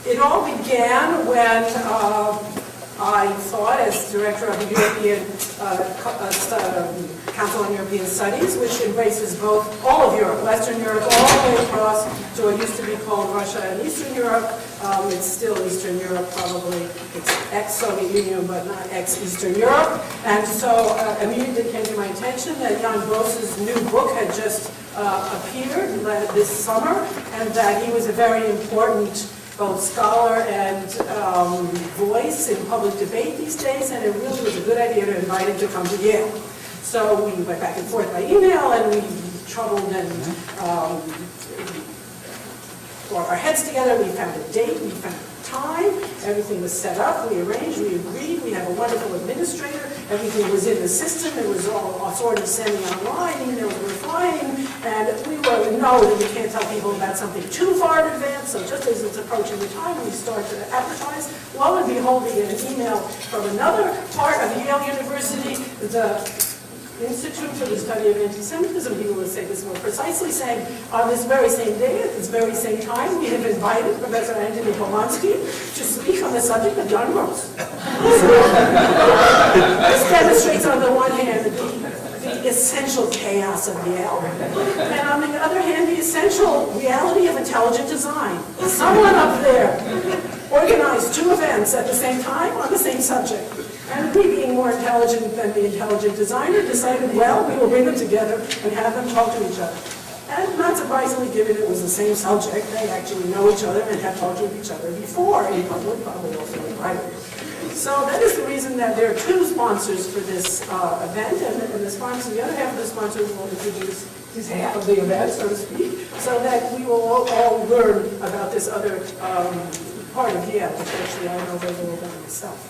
it all began when I thought, as director of the European Council on European Studies, which embraces all of Europe, Western Europe, all the way across to what used to be called Russia and Eastern Europe. It's still Eastern Europe, probably. It's ex-Soviet Union, but not ex-Eastern Europe. And so immediately came to my attention that Jan Gross's new book had just appeared this summer, and that he was a very important both scholar and voice in public debate these days, and it really was a good idea to invite him to come to Yale. So we went back and forth by email, and we troubled and brought our heads together. We found a date, we found a time, everything was set up, we arranged, we agreed, we have a wonderful administrator, everything was in the system, it was all sort of semi-online, emails were flying, and we know that we can't tell people about something too far in advance, so just as it's approaching the time we start to advertise, lo and behold, we get an email from another part of Yale University, the Institute for the Study of Antisemitism, people would say this more precisely, saying on this very same day, at this very same time, we have invited Professor Antony Polonsky to speak on the subject of Jan Gross. This demonstrates on the one hand the essential chaos of Yale, and on the other hand, the essential reality of intelligent design. Someone up there organized two events at the same time on the same subject. And we, being more intelligent than the intelligent designer, decided, well, we will bring them together and have them talk to each other. And not surprisingly, given it was the same subject, they actually know each other and have talked with each other before in public, probably also in private. So that is the reason that there are two sponsors for this event, and the sponsor, the other half of the sponsors will introduce his half of the event, so to speak, so that we will all learn about this other part of Yale, which actually I know very little about myself.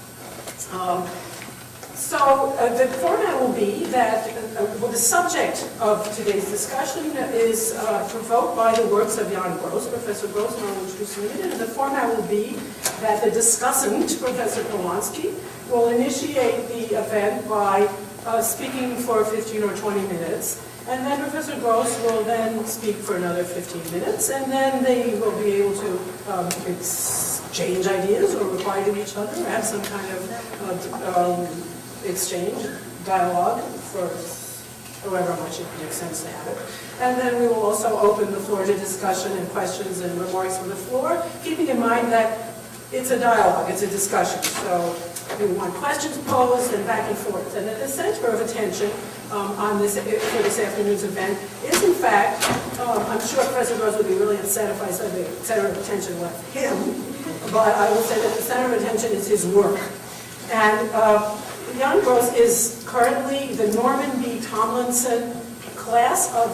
The format will be that the subject of today's discussion is provoked by the works of Jan Gross, Professor Gross, and I'll introduce him in a minute. And the format will be that the discussant, Professor Polonsky, will initiate the event by speaking for 15 or 20 minutes. And then Professor Gross will then speak for another 15 minutes, and then they will be able to exchange ideas or reply to each other, or have some kind of exchange, dialogue, for however much it makes sense to have it. And then we will also open the floor to discussion and questions and remarks from the floor, keeping in mind that it's a dialogue, it's a discussion. So we want questions posed and back and forth. And at the center of attention for this afternoon's event is, in fact, I'm sure Professor Gross would be really upset if I said the center of attention left him, but I will say that the center of attention is his work. And Jan Gross is currently the Norman B. Tomlinson class of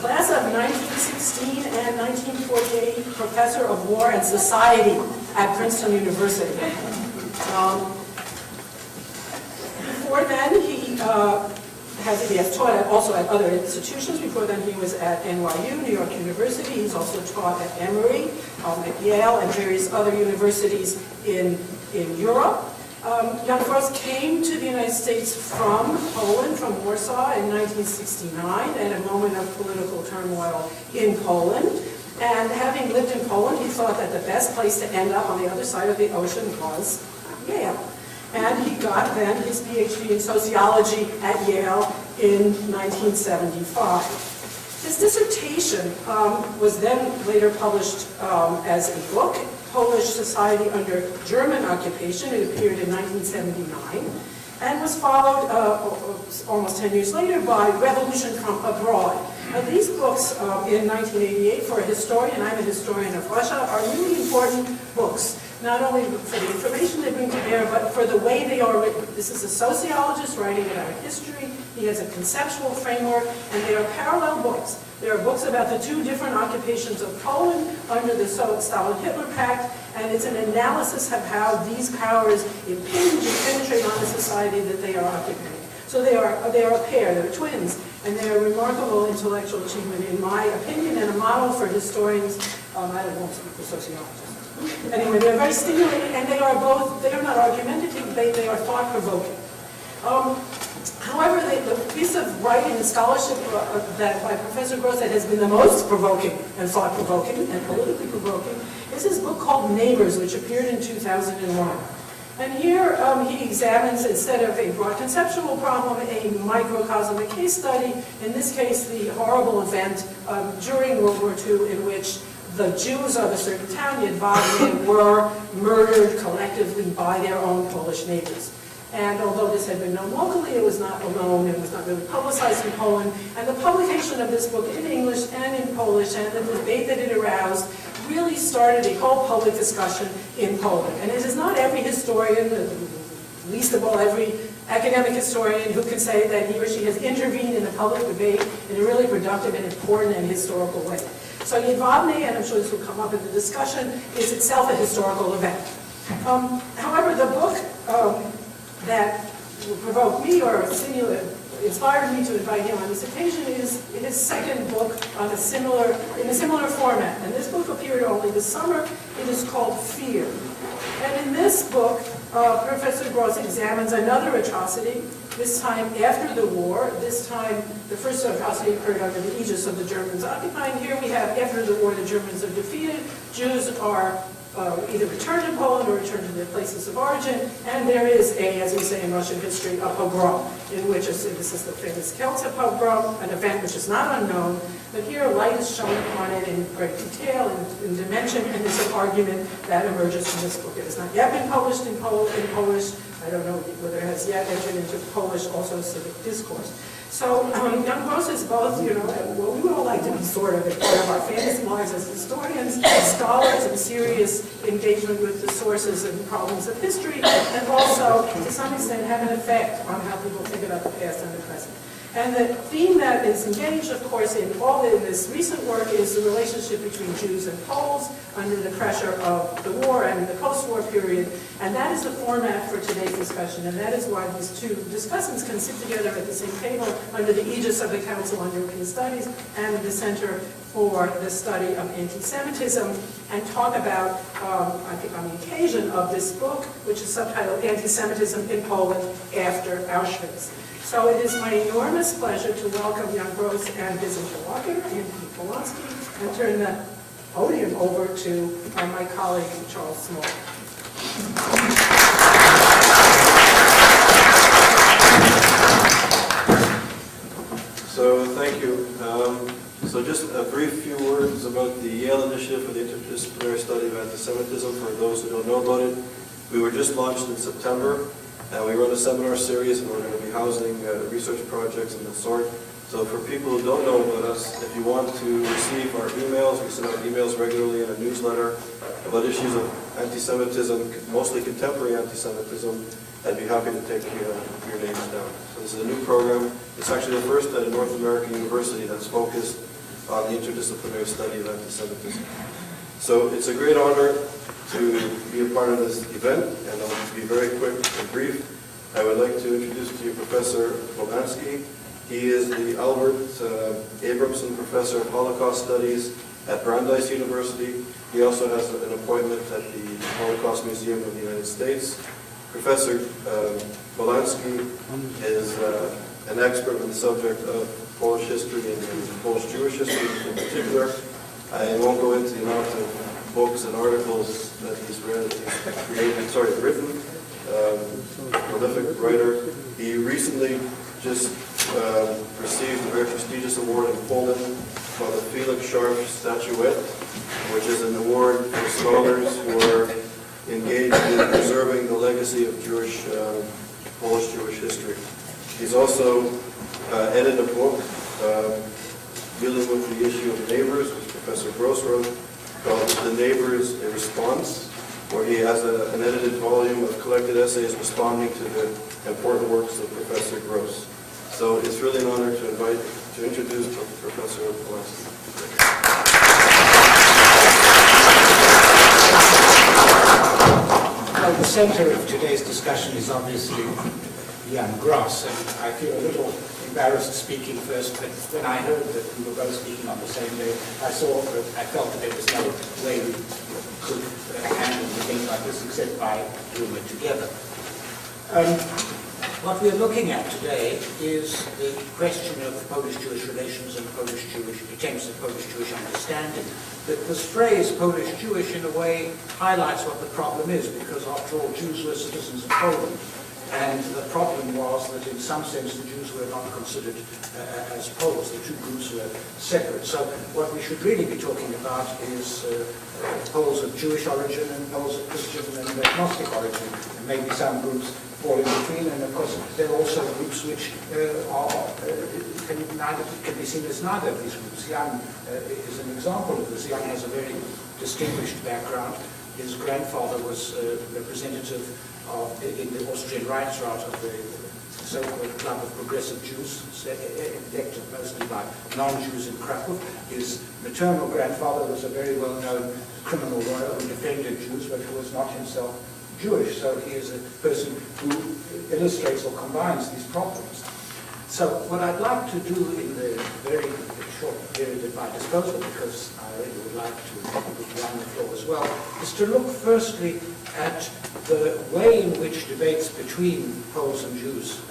1916 and 1948 Professor of War and Society at Princeton University. Before then, he has taught also at other institutions. Before then, he was at NYU, New York University. He's also taught at Emory, at Yale, and various other universities in Europe. Jan Gross came to the United States from Poland, from Warsaw, in 1969, at a moment of political turmoil in Poland. And having lived in Poland, he thought that the best place to end up on the other side of the ocean was Yale. And he got then his PhD in sociology at Yale in 1975. His dissertation was then later published as a book, Polish Society Under German Occupation. It appeared in 1979 and was followed almost 10 years later by Revolution from Abroad. Now, these books in 1988, for a historian, I'm a historian of Russia, are really important books, not only for the information they bring to bear, but for the way they are written. This is a sociologist writing about history. He has a conceptual framework, and they are parallel books. There are books about the two different occupations of Poland under the Stalin-Hitler Pact, and it's an analysis of how these powers impinge and penetrate on the society that they are occupying. So they are a pair, they're twins, and they are a remarkable intellectual achievement, in my opinion, and a model for historians. I don't want to speak for sociologists. Anyway, they're very stimulating, and they are not argumentative, they are thought-provoking. However, the piece of writing and scholarship that by Professor Gross that has been the most provoking and thought-provoking and politically provoking is his book called Neighbors, which appeared in 2001. And here he examines, instead of a broad conceptual problem, a microcosm, a case study, in this case the horrible event during World War II in which the Jews of a certain town, Jedwabne, were murdered collectively by their own Polish neighbors. And although this had been known locally, it was not alone, it was not really publicized in Poland. And the publication of this book in English and in Polish, and the debate that it aroused, really started a whole public discussion in Poland. And it is not every historian, least of all every academic historian, who can say that he or she has intervened in the public debate in a really productive and important and historical way. So Jedwabne, and I'm sure this will come up in the discussion, is itself a historical event. However, the book that provoked me or inspired me to invite him on this occasion is his second book on in a similar format. And this book appeared only this summer. It is called Fear. And in this book, Professor Gross examines another atrocity, this time after the war. This time, the first atrocity occurred under the aegis of the Germans occupying. Here we have, after the war, the Germans are defeated. Jews are either returned to Poland or returned to their places of origin, and there is a, as we say in Russian history, a pogrom, in which, this is the famous Kelta pogrom, an event which is not unknown, but here light is shown upon it in great detail and in dimension, and there's an argument that emerges from this book. It has not yet been published in Polish. I don't know whether it has yet entered into Polish, also civic discourse. So young Gross is both, what we would all like to be sort of a part of our fantasy lives as historians, scholars, and serious engagement with the sources and problems of history, and also, to some extent, have an effect on how people think about the past and the present. And the theme that is engaged, of course, in all of this recent work is the relationship between Jews and Poles under the pressure of the war and the post-war period. And that is the format for today's discussion. And that is why these two discussants can sit together at the same table under the aegis of the Council on European Studies and the Center for the Study of Antisemitism, and talk about, I think on the occasion of this book, which is subtitled Antisemitism in Poland After Auschwitz. So it is my enormous pleasure to welcome young Gross and his interlocutor, Antony Polonsky, and turn the podium over to my colleague, Charles Small. So thank you. So just a brief few words about the Yale Initiative for the Interdisciplinary Study of Anti-Semitism. For those who don't know about it, we were just launched in September. And we run a seminar series, and we're going to be housing research projects of the sort. So for people who don't know about us, if you want to receive our emails, we send out emails regularly in a newsletter about issues of anti-Semitism, mostly contemporary anti-Semitism. I'd be happy to take your names down. So this is a new program. It's actually the first at a North American university that's focused on the interdisciplinary study of anti-Semitism. So it's a great honor to be a part of this event, and I'll be very quick and brief. I would like to introduce to you Professor Polonsky. He is the Albert Abramson Professor of Holocaust Studies at Brandeis University. He also has an appointment at the Holocaust Museum of the United States. Professor Polonsky is an expert on the subject of Polish history and Polish Jewish history in particular. I won't go into the amount of books and articles that he's written, prolific writer. He recently just received a very prestigious award in Poland called the Felix Scharf Statuette, which is an award for scholars who are engaged in preserving the legacy of Polish Jewish history. He's also edited a book dealing with the issue of neighbors, which Professor Gross wrote, called The Neighbors, a Response, where he has an edited volume of collected essays responding to the important works of Professor Gross. So it's really an honor to introduce Professor Polonsky. Well, the center of today's discussion is obviously Jan Gross, and I feel a little embarrassed speaking first, but when I heard that we were both speaking on the same day, I felt that there was no way we could handle the thing like this except by doing it together. What we're looking at today is the question of Polish-Jewish relations and Polish-Jewish attempts at Polish-Jewish understanding. This phrase, Polish-Jewish, in a way highlights what the problem is, because after all, Jews were citizens of Poland. And the problem was that in some sense the Jews were not considered as Poles. The two groups were separate. So what we should really be talking about is Poles of Jewish origin and Poles of Christian and agnostic origin. And maybe some groups fall in between, and of course there are also groups which can be seen as neither of these groups. Jan is an example of this. Jan has a very distinguished background. His grandfather was representative in the Austrian Reichsrat of the so-called Club of Progressive Jews, elected mostly by non-Jews in Krakow. His maternal grandfather was a very well-known criminal lawyer who defended Jews, but who was not himself Jewish. So he is a person who illustrates or combines these problems. So what I'd like to do in the very short period at my disposal, because I really would like to run the floor as well, is to look firstly at the way in which debates between Poles and Jews,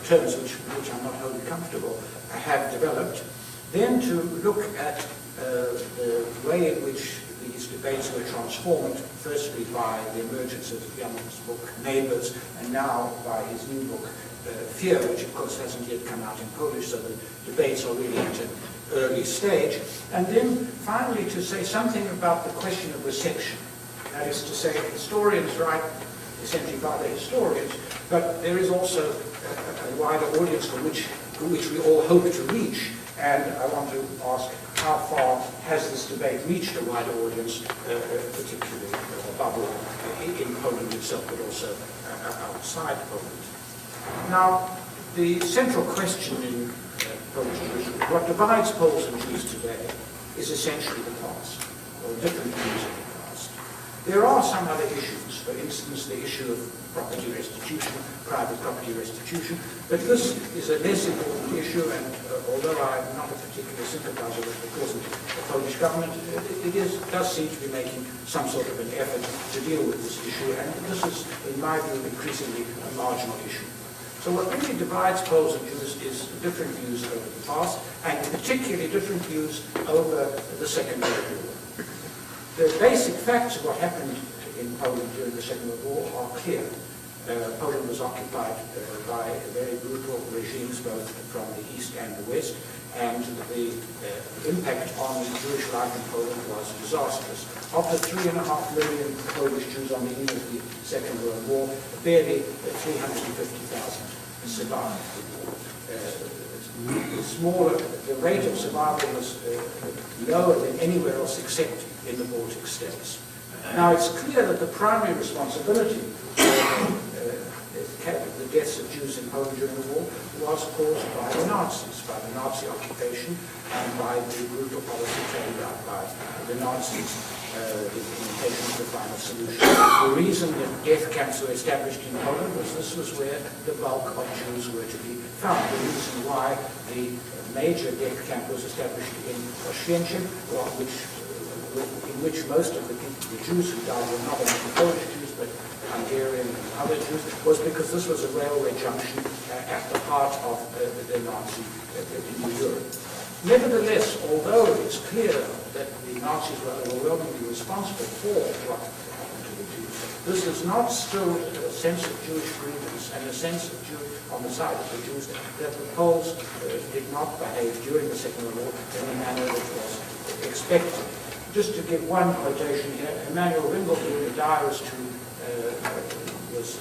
terms which I'm not wholly comfortable, have developed. Then to look at the way in which these debates were transformed, firstly by the emergence of Jan's book Neighbours, and now by his new book Fear, which of course hasn't yet come out in Polish, so the debates are really at an early stage. And then finally to say something about the question of reception. That is to say, historians write essentially by the historians, but there is also a wider audience for which we all hope to reach. And I want to ask, how far has this debate reached a wider audience, particularly above all in Poland itself, but also outside Poland? Now, the central question in Polish Jewish, what divides Poles and Jews today is essentially the past, or different views of the past. There are some other issues, for instance, the issue of property restitution, private property restitution, but this is a less important issue, and although I'm not a particular sympathizer with the present Polish government, it does seem to be making some sort of an effort to deal with this issue, and this is, in my view, increasingly a marginal issue. So what really divides Poles and Jews is different views over the past, and particularly different views over the Second World War. The basic facts of what happened in Poland during the Second World War are clear. Poland was occupied by very brutal regimes, both from the East and the West, and the impact on Jewish life in Poland was disastrous. Of the 3.5 million Polish Jews on the eve of the Second World War, barely 350,000 survived the war. The rate of survival was lower than anywhere else except in the Baltic states. Now, it's clear that the primary responsibility for the deaths of Jews in Poland during the war was caused by the Nazis, by the Nazi occupation, and by the brutal policy carried out by the Nazis, the implementation of the final solution. The reason that death camps were established in Poland was this was where the bulk of Jews were to be found. The reason why the major death camp was established in Oświęcim, in which most of the Jews who died were not only Polish Jews, but Hungarian and other Jews, was because this was a railway junction at the heart of the Nazi New Europe. Nevertheless, although it's clear that the Nazis were overwhelmingly responsible for what happened to the Jews, this is not still a sense of Jewish grievance and a sense of on the side of the Jews that the Poles did not behave during the Second World War in a manner that was expected. Just to give one quotation here, Emanuel Ringelblum, the diarist who was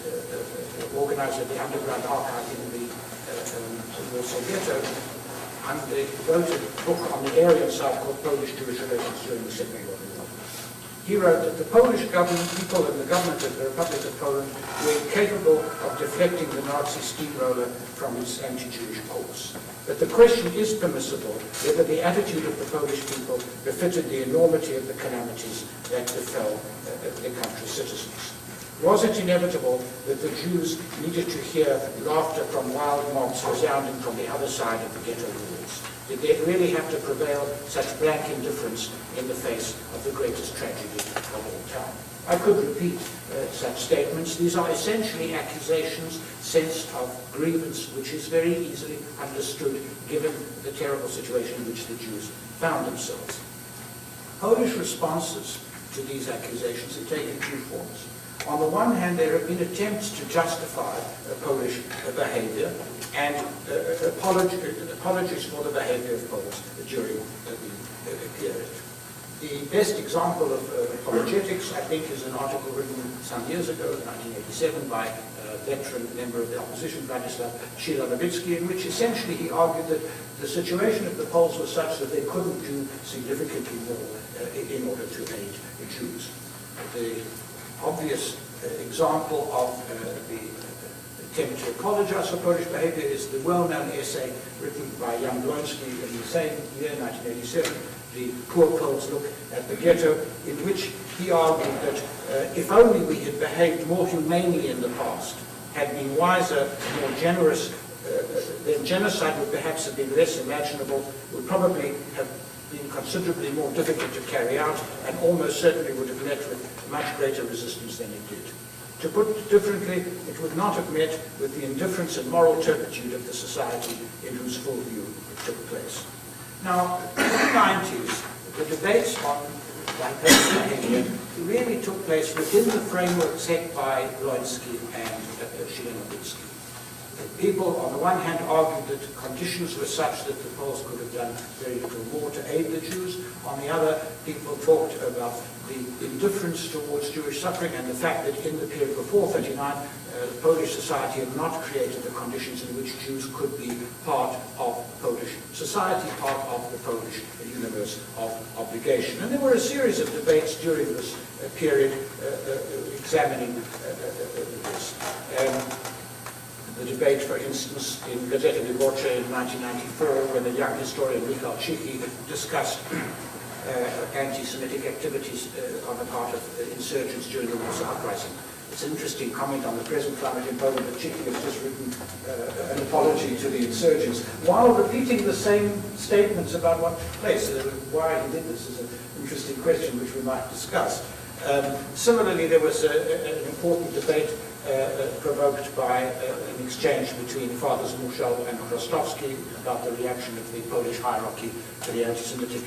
organizer of the underground archive in the Warsaw Ghetto, and they wrote a book on the Aryan side called Polish-Jewish Relations during the Second World War. He wrote that the Polish government, people and the government of the Republic of Poland were incapable of deflecting the Nazi steamroller from its anti-Jewish course. But the question is permissible whether the attitude of the Polish people befitted the enormity of the calamities that befell the country's citizens. Was it inevitable that the Jews needed to hear laughter from wild mobs resounding from the other side of the ghetto walls? Did they really have to prevail such blank indifference in the face of the greatest tragedy of all time? I could repeat such statements. These are essentially accusations sensed of grievance, which is very easily understood given the terrible situation in which the Jews found themselves. Polish responses to these accusations have taken two forms. On the one hand, there have been attempts to justify Polish behavior and apologies for the behavior of Poles during the period. The best example of apologetics, I think, is an article written some years ago, in 1987, by a veteran member of the opposition, Vladislav Shilanovitsky, in which essentially he argued that the situation of the Poles was such that they couldn't do significantly more in order to aid the Jews. The obvious example of the attempt to apologize for Polish behavior is the well-known essay written by young Polonsky in the same year, 1987, The Poor Poles Look at the Ghetto, in which he argued that if only we had behaved more humanely in the past, had been wiser, more generous, then genocide would perhaps have been less imaginable, would probably have been considerably more difficult to carry out, and almost certainly would have met with much greater resistance than it did. To put it differently, it would not have met with the indifference and moral turpitude of the society in whose full view it took place. Now, in the 90s, the debates on Polish behavior really took place within the framework set by Polonsky and Shilanovitsky. People, on the one hand, argued that conditions were such that the Poles could have done very little more to aid the Jews. On the other, people talked about the indifference towards Jewish suffering and the fact that in the period before 1939, Polish society had not created the conditions in which Jews could be part of Polish society, part of the Polish universe of obligation. And there were a series of debates during this period examining this. The debate, for instance, in Gazeta Wyborcza in 1994, when the young historian Michał Cichy discussed anti-Semitic activities on the part of insurgents during the Warsaw Uprising. It's an interesting comment on the present climate in Poland that Cichy has just written an apology to the insurgents, while repeating the same statements about what took place. Why he did this is an interesting question which we might discuss. Similarly, there was an important debate provoked by an exchange between Fathers Muszal and Krostowski about the reaction of the Polish hierarchy to the anti-Semitic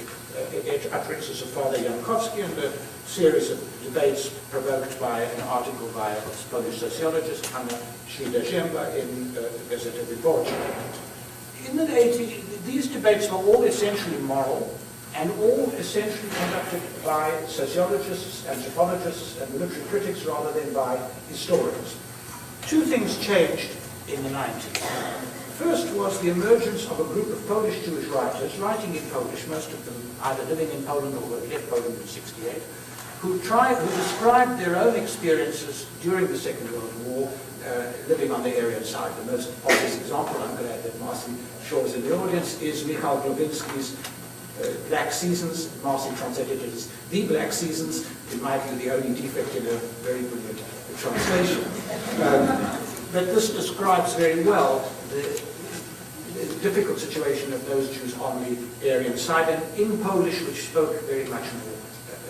utterances of Father Jankowski, and a series of debates provoked by an article by a Polish sociologist, Anna Schlieder-Ziemba, in Gazeta Wyborcza. In the 80s, these debates were all essentially moral, and all essentially conducted by sociologists, anthropologists, and military critics rather than by historians. Two things changed in the 90s. First was the emergence of a group of Polish Jewish writers, writing in Polish, most of them either living in Poland or had left Poland in '68, who described their own experiences during the Second World War, living on the Aryan side. The most obvious example, I'm glad that Marcy Shaw is in the audience, is Michał Głowiński's Black Seasons. Marcy translated it as The Black Seasons, in my view the only defect in a very brilliant translation. But this describes very well the difficult situation of those Jews on the Aryan side, and in Polish, which spoke very much more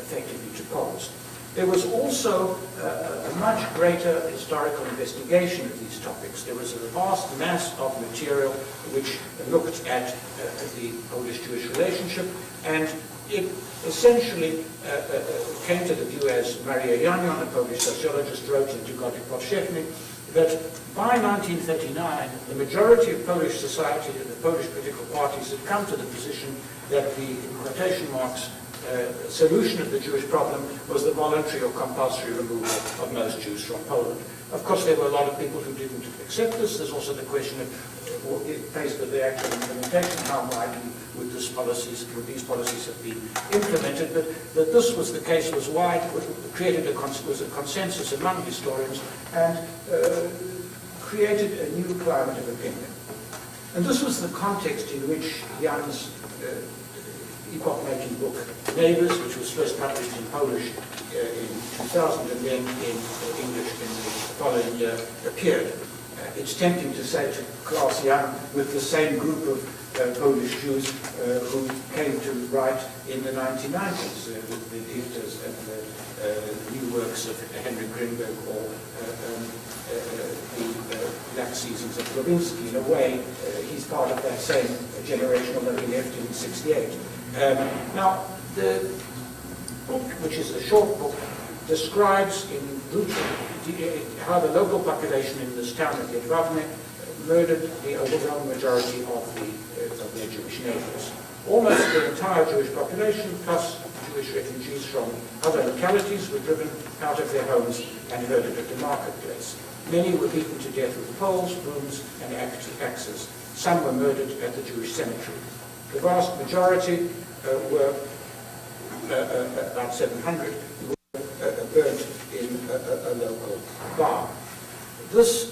effectively to Poles. There was also a much greater historical investigation of these topics. There was a vast mass of material which looked at the Polish-Jewish relationship, and it essentially came to the view, as Maria Janion, a Polish sociologist, wrote in Tygodnik Powszechny, that by 1939, the majority of Polish society and the Polish political parties had come to the position that the, in quotation marks, solution of the Jewish problem was the voluntary or compulsory removal of most Jews from Poland. Of course, there were a lot of people who didn't accept this. There's also the question of, faced with the actual implementation, how widely would these policies have been implemented. But that this was the case was wide, created was a consensus among historians, and created a new climate of opinion. And this was the context in which Jan's epoch-making book Neighbours, which was first published in Polish in 2000 and then in English in the following year, appeared. It's tempting to say to Klaus Jan, with the same group of Polish Jews who came to write in the 1990s, with the Dichters and the new works of Henry Grinberg or the Black Seasons of Polonsky. In a way, he's part of that same generation, although he left in '68. Now, the book, which is a short book, describes in how the local population in this town of Jedwabne murdered the overwhelming majority of their Jewish neighbors. Almost the entire Jewish population, plus Jewish refugees from other localities, were driven out of their homes and murdered at the marketplace. Many were beaten to death with poles, brooms, and axes. Some were murdered at the Jewish cemetery. The vast majority were, about 700, burnt in a local bar. This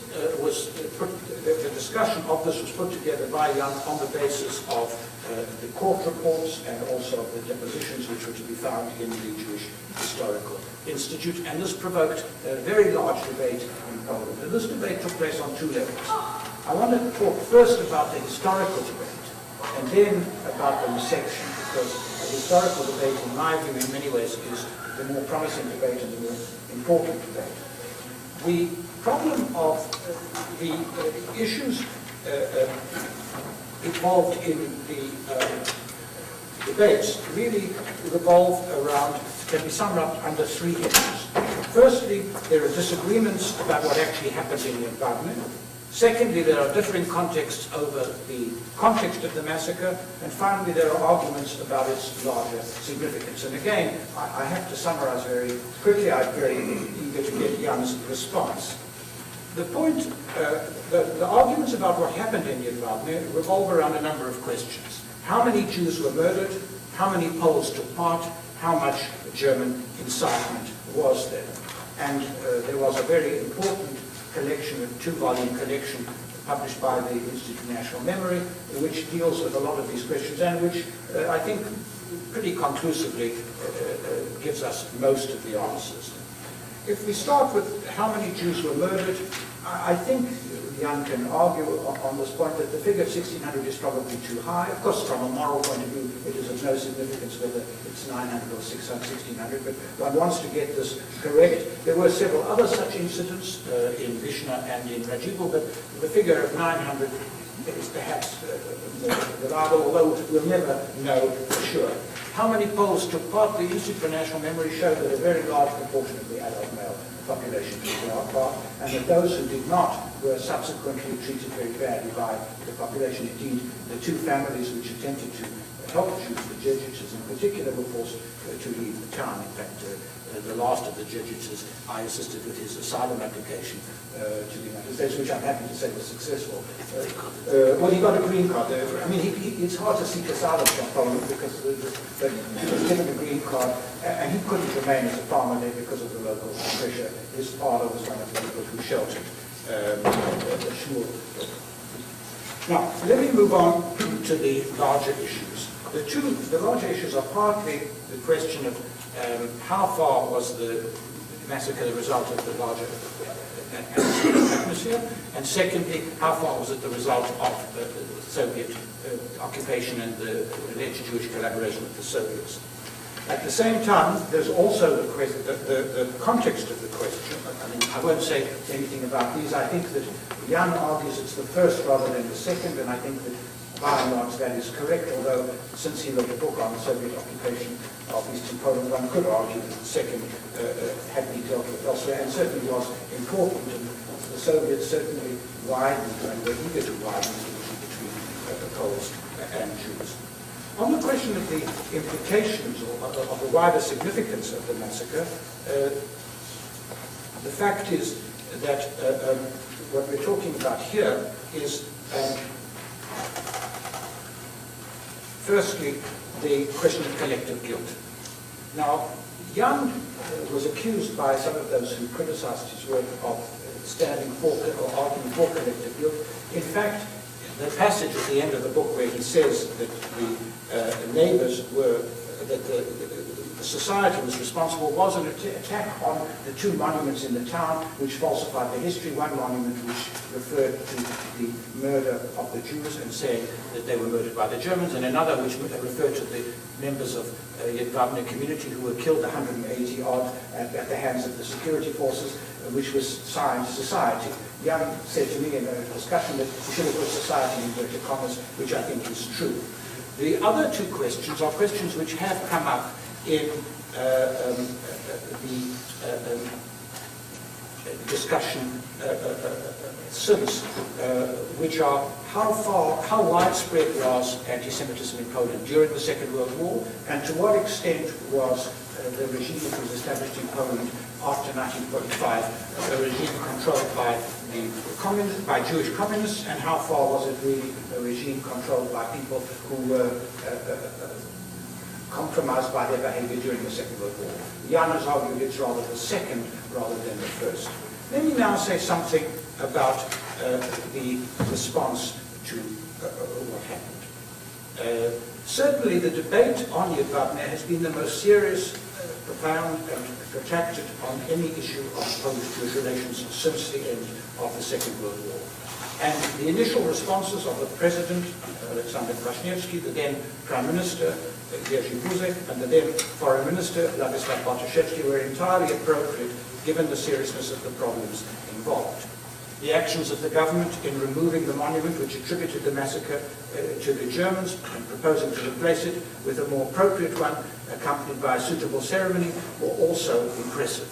the discussion of this was put together by Young on the basis of the court reports and also of the depositions which were to be found in the Jewish Historical Institute, and this provoked a very large debate in Poland. And this debate took place on two levels. I want to talk first about the historical debate and then about the reception, because the historical debate, in my view, in many ways, is the more promising debate and the more important debate. The problem of the issues involved in the debates really revolve around, can be summed up under three issues. Firstly, there are disagreements about what actually happened in Jedwabne. Secondly, there are differing contexts over the context of the massacre. And finally, there are arguments about its larger significance. And again, I have to summarize very quickly. I'm very eager to get Jan's response. The point, the arguments about what happened in Jedwabne revolve around a number of questions. How many Jews were murdered? How many Poles took part? How much German incitement was there? And there was a very important collection, a two-volume collection published by the Institute of National Memory, which deals with a lot of these questions and which I think pretty conclusively gives us most of the answers. If we start with how many Jews were murdered, I think Jan can argue on this point that the figure of 1,600 is probably too high. Of course, from a moral point of view, it is of no significance whether it's 900 or 600, 1,600, but one wants to get this correct. There were several other such incidents in Vishna and in Rajivo, but the figure of 900 is perhaps more reliable, although we'll never know for sure. How many Poles took part? The Institute for National Memory showed that a very large proportion of the adult male population took part, and that those who did not were subsequently treated very badly by the population. Indeed, the two families which attempted to help Jews, the Jesuits in particular, were forced to leave the town. In fact, the last of the Jesuits, I assisted with his asylum application to the United States, which I'm happy to say was successful. Well, he got a green card. I mean, it's hard to seek asylum from Poland because he was given a green card, and he couldn't remain as a farmer there because of the local pressure. His father was one of the people who sheltered the shul. Now, let me move on to the larger issues. The larger issues are partly the question of how far was the massacre the result of the larger atmosphere, and secondly, how far was it the result of the Soviet occupation and the alleged Jewish collaboration with the Soviets. At the same time, there's also the context of the question. I mean, I won't say anything about these. I think that Jan argues it's the first rather than the second, and I think that by and large that is correct, although since he wrote a book on the Soviet occupation of Eastern Poland, one could argue that the second had been dealt with elsewhere, and certainly was important, and the Soviets certainly widened and were eager to widen the division between the Poles and Jews. On the question of the implications or of the wider significance of the massacre, the fact is that what we're talking about here is firstly, the question of collective guilt. Now, Jan was accused by some of those who criticized his work of standing for or arguing for collective guilt. In fact, the passage at the end of the book where he says that the neighbors were, that the society was responsible was an attack on the two monuments in the town which falsified the history. One monument which referred to the murder of the Jews and saying that they were murdered by the Germans, and another which referred to the members of the Wagner community who were killed, 180 odd, at the hands of the security forces, which was signed Society. Jan said to me in a discussion that we should have put Society in inverted commas, which I think is true. The other two questions are questions which have come up in the discussion since, which are how widespread was anti-Semitism in Poland during the Second World War, and to what extent was the regime that was established in Poland after 1945 a regime controlled by Jewish communists, and how far was it really a regime controlled by people who were compromised by their behavior during the Second World War. Jan has argued it's rather the second rather than the first. Let me now say something about the response to what happened. Certainly the debate on Yad Wagner has been the most serious, profound and protracted on any issue of Polish-Jewish relations since the end of the Second World War. And the initial responses of the President, Alexander Kwaśniewski, the then Prime Minister, Jerzy Buzek, and the then Foreign Minister, Władysław Bartoszewski, were entirely appropriate given the seriousness of the problems involved. The actions of the government in removing the monument which attributed the massacre to the Germans and proposing to replace it with a more appropriate one accompanied by a suitable ceremony were also impressive.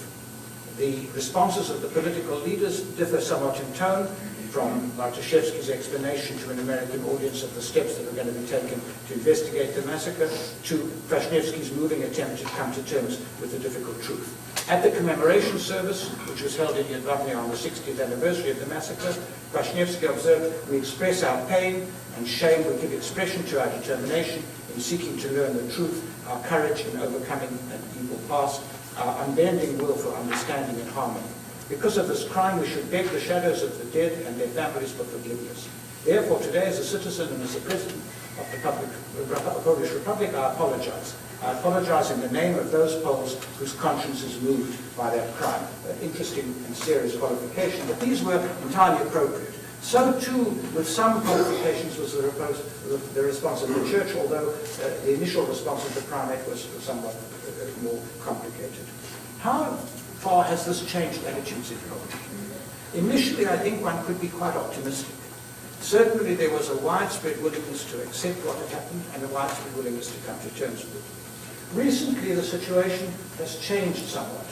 The responses of the political leaders differ somewhat in tone, from Bartoszewski's explanation to an American audience of the steps that were going to be taken to investigate the massacre, to Kwaśniewski's moving attempt to come to terms with the difficult truth. At the commemoration service, which was held in Yad Wagner on the 60th anniversary of the massacre, Kwaśniewski observed, "We express our pain and shame, we give expression to our determination in seeking to learn the truth, our courage in overcoming an evil past, our unbending will for understanding and harmony. Because of this crime, we should beg the shadows of the dead and their families for forgiveness. Therefore, today, as a citizen and as a president of the Polish Republic, I apologize. I apologize in the name of those Poles whose conscience is moved by that crime." An interesting and serious qualification, but these were entirely appropriate. So too, with some qualifications, was the response of the Church, although the initial response of the Primate was somewhat more complicated. How far has this changed attitudes in Poland? Initially, I think one could be quite optimistic. Certainly, there was a widespread willingness to accept what had happened and a widespread willingness to come to terms with it. Recently, the situation has changed somewhat.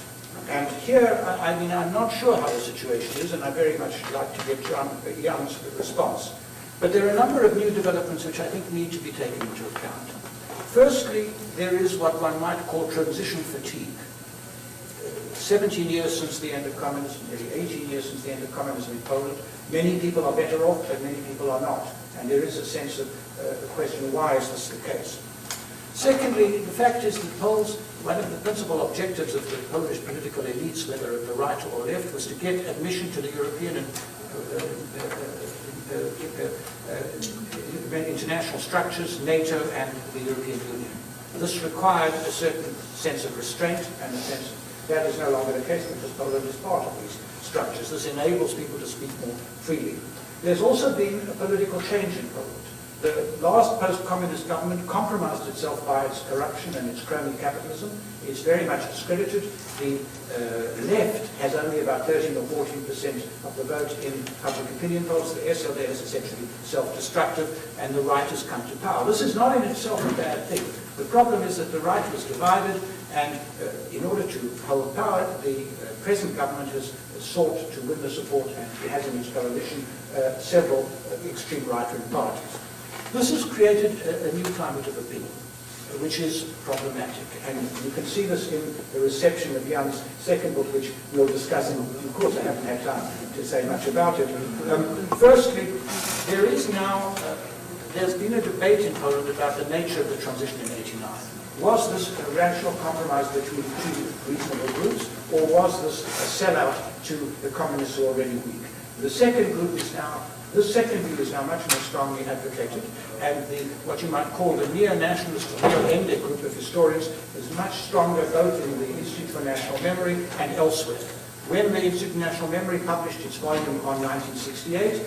And here, I mean, I'm not sure how the situation is, and I very much like to get Jan's response. But there are a number of new developments which I think need to be taken into account. Firstly, there is what one might call transition fatigue. 17 years since the end of communism, nearly 18 years since the end of communism in Poland. Many people are better off, but many people are not. And there is a sense of the question, why is this the case? Secondly, the fact is that Poles, one of the principal objectives of the Polish political elites, whether of the right or left, was to get admission to the European and international structures, NATO and the European Union. This required a certain sense of restraint and a sense of that is no longer the case because Poland is part of these structures. This enables people to speak more freely. There's also been a political change in Poland. The last post-communist government compromised itself by its corruption and its crony capitalism. It's very much discredited. The left has only about 13 or 14% of the vote in public opinion polls. The SLD is essentially self-destructive, and the right has come to power. This is not in itself a bad thing. The problem is that the right was divided, and in order to hold power, the present government has sought to win the support, and it has in its coalition several extreme right-wing parties. This has created a new climate of opinion, which is problematic. And you can see this in the reception of Jan's second book, which we'll discuss in due course. I haven't had time to say much about it. Firstly, there is now, there's been a debate in Poland about the nature of the transition in '89. Was this a rational compromise between two reasonable groups, or was this a sellout to the communists who are already weak? The second group is now This second view is now much more strongly advocated, and what you might call the neo-nationalist or neo-Ende group of historians is much stronger both in the Institute for National Memory and elsewhere. When the Institute for National Memory published its volume on 1968,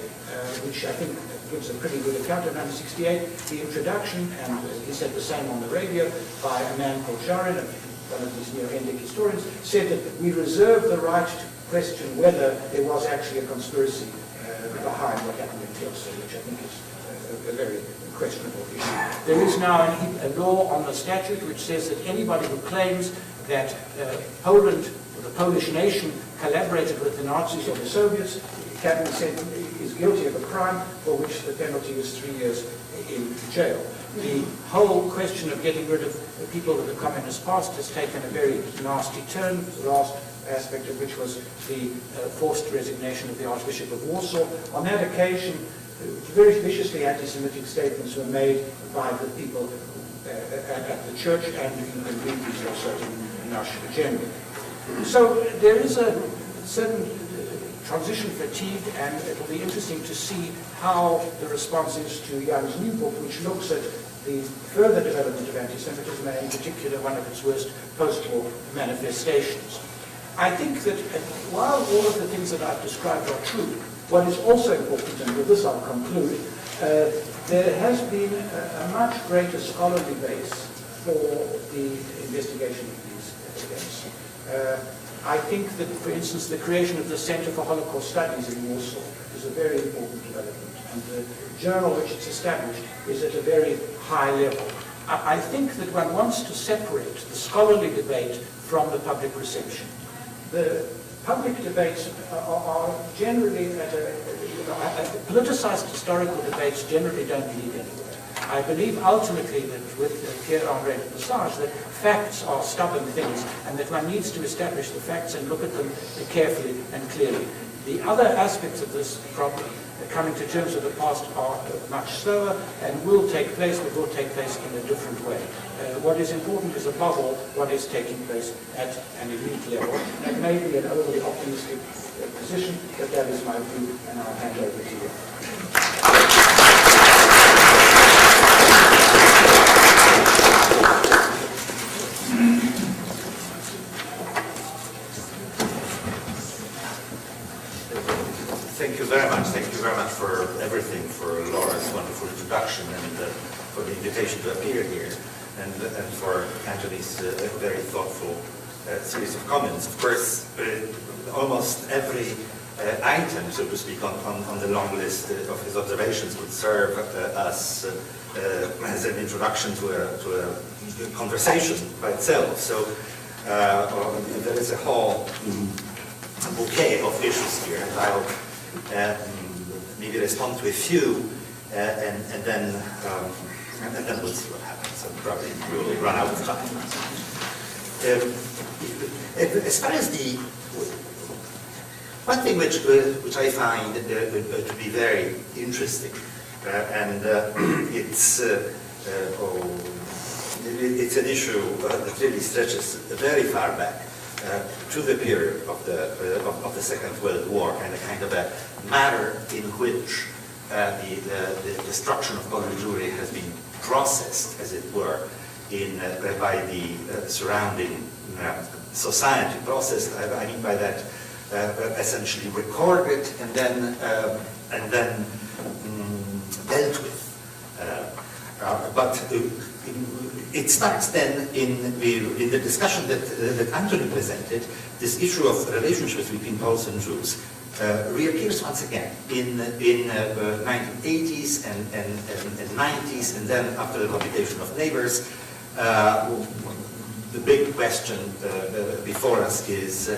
which I think gives a pretty good account of 1968, the introduction, and he said the same on the radio, by a man called Jarin, one of these neo-Endic historians, said that we reserve the right to question whether there was actually a conspiracy behind what happened in Kielce, which I think is a very questionable issue. There is now a law on the statute which says that anybody who claims that Poland, or the Polish nation, collaborated with the Nazis or the Soviets, can be said is guilty of a crime for which the penalty is 3 years in jail. The whole question of getting rid of people with a communist past has taken a very nasty turn, the last aspect of which was the forced resignation of the Archbishop of Warsaw. On that occasion, very viciously anti-Semitic statements were made by the people at the church, and you can read these also in our agenda. So there is a certain transition fatigue, and it will be interesting to see how the response is to Jan's new book, which looks at the further development of anti-Semitism, and in particular one of its worst post-war manifestations. I think that while all of the things that I've described are true, what is also important, and with this I'll conclude, there has been a much greater scholarly base for the investigation of these events. I think that, for instance, the creation of the Center for Holocaust Studies in Warsaw is a very important development, and the journal which it's established is at a very high level. I think that one wants to separate the scholarly debate from the public reception. The public debates are generally politicized historical debates generally don't lead anywhere. I believe ultimately that with Pierre-Henri de Passage that facts are stubborn things, and that one needs to establish the facts and look at them carefully and clearly. The other aspects of this problem, coming to terms with the past, are much slower and will take place, but will take place in a different way. What is important is above all what is taking place at an elite level. That may be an overly optimistic position, but that is my view, and I'll hand over to you. Thank you very much. Thank you very much for everything, for Laura's wonderful introduction and for the invitation to appear here, and for Antony's very thoughtful series of comments. Of course, almost every item, so to speak, on the long list of his observations would serve us as an introduction to a conversation by itself. So there is a whole bouquet of issues here, and I'll maybe respond to a few, and then we'll see what happens. And probably we will run out of time. As far as the one thing which I find to be very interesting, and it's an issue that really stretches very far back. To the period of the Second World War, and a kind of a manner in which the destruction of Polish Jewry has been processed, as it were, by the surrounding society. Processed, I mean by that, essentially recorded and then dealt with. But it starts then in the discussion that Antony presented. This issue of relationships between Poles and Jews reappears once again in 1980s and 90s, and then after the publication of Neighbors, the big question before us is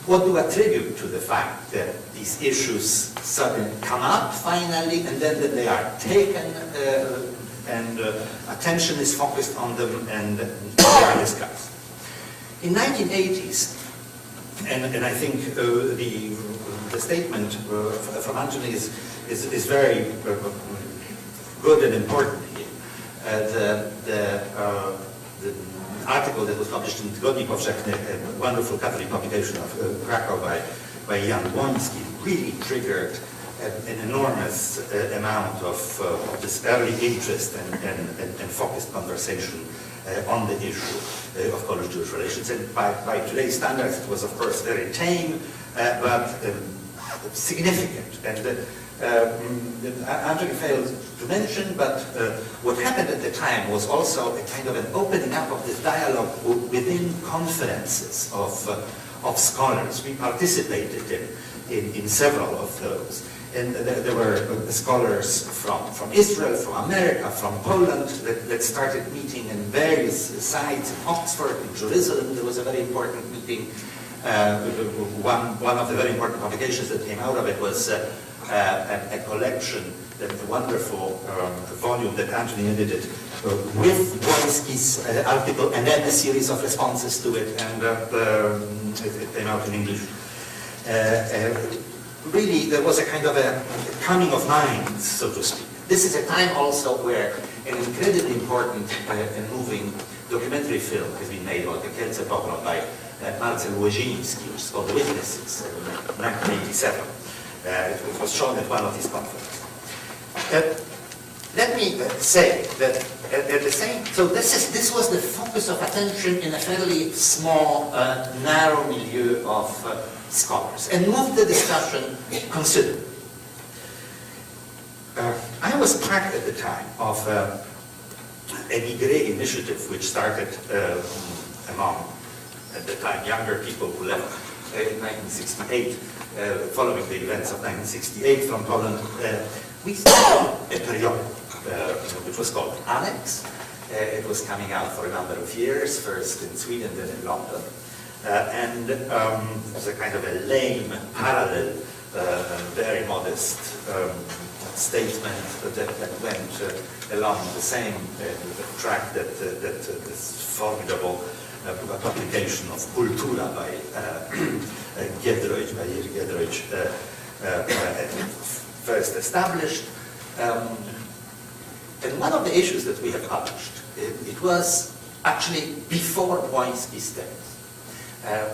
what do we attribute to the fact that these issues suddenly come up finally, and then that they are taken and attention is focused on them and they are discussed. In 1980s, and I think the statement from Antony is very good and important here. The article that was published in Tygodnik Powszechny, a wonderful Catholic publication of Krakow by Jan Polonsky, really triggered an enormous amount of this early interest and focused conversation on the issue of Polish-Jewish relations. And by today's standards, it was, of course, very tame, but significant. And Antony failed to mention, but what happened at the time was also a kind of an opening up of this dialogue within conferences of scholars. We participated in several of those. And there were scholars from Israel, from America, from Poland that started meeting in various sites in Oxford, in Jerusalem. There was a very important meeting. One of the very important publications that came out of it was a collection, a wonderful volume that Antony edited with Polonsky's article and then a series of responses to it, and it came out in English. Really, there was a kind of a coming of minds, so to speak. This is a time also where an incredibly important and moving documentary film has been made about the Kielce pogrom by Marcel Łoziński, which is called The Witnesses, in 1987. It was shown at one of these conferences. Let me say that at the same, so this was the focus of attention in a fairly small, narrow milieu of scholars, and moved the discussion considerably. I was part at the time of an Émigré initiative which started among, at the time, younger people who left in 1968, following the events of 1968 from Poland. We started a periodical, which was called Annex. It was coming out for a number of years, first in Sweden, then in London. And it was a kind of a lame, parallel, very modest statement that went along the same track that this formidable publication of Kultura by Giedroyć first established. And one of the issues that we have published, it was actually before Polonsky's text,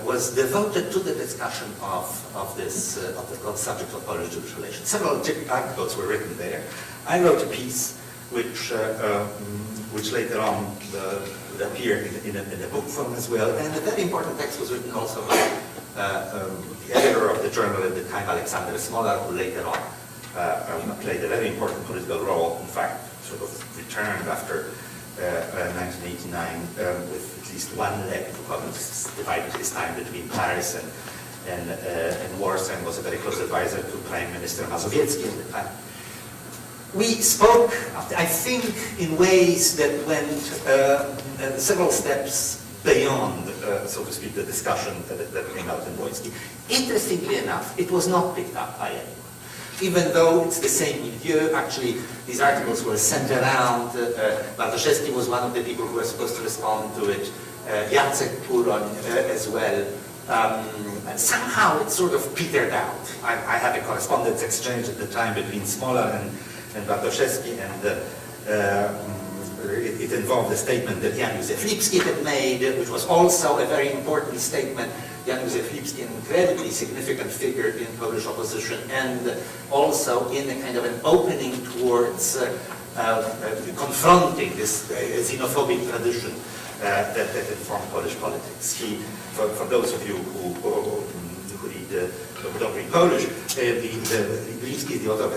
was devoted to the discussion of the subject of Polish-Jewish relations. Several articles were written there. I wrote a piece which later on would appear in a book form as well. And a very important text was written also by the editor of the journal at the time, Alexander Smolar, who later on played a very important political role. In fact, sort of returned after 1989 with at least one leg to Poland, divided his time between Paris and Warsaw, and was a very close advisor to Prime Minister Mazowiecki at the time. We spoke, I think, in ways that went several steps beyond, so to speak, the discussion that came out in Polonsky. Interestingly enough, it was not picked up by anyone. Even though it's the same milieu, actually, these articles were sent around. Bartoszewski was one of the people who were supposed to respond to it. Jacek Puroń as well. And somehow it sort of petered out. I had a correspondence exchange at the time between Smolar and Bartoszewski, and it involved a statement that Jan Józef Lipski had made, which was also a very important statement. Jan Józef Lipski, an incredibly significant figure in Polish opposition, and also in a kind of an opening towards confronting this xenophobic tradition that informed Polish politics. For those of you who don't read Polish, Lipski is the author of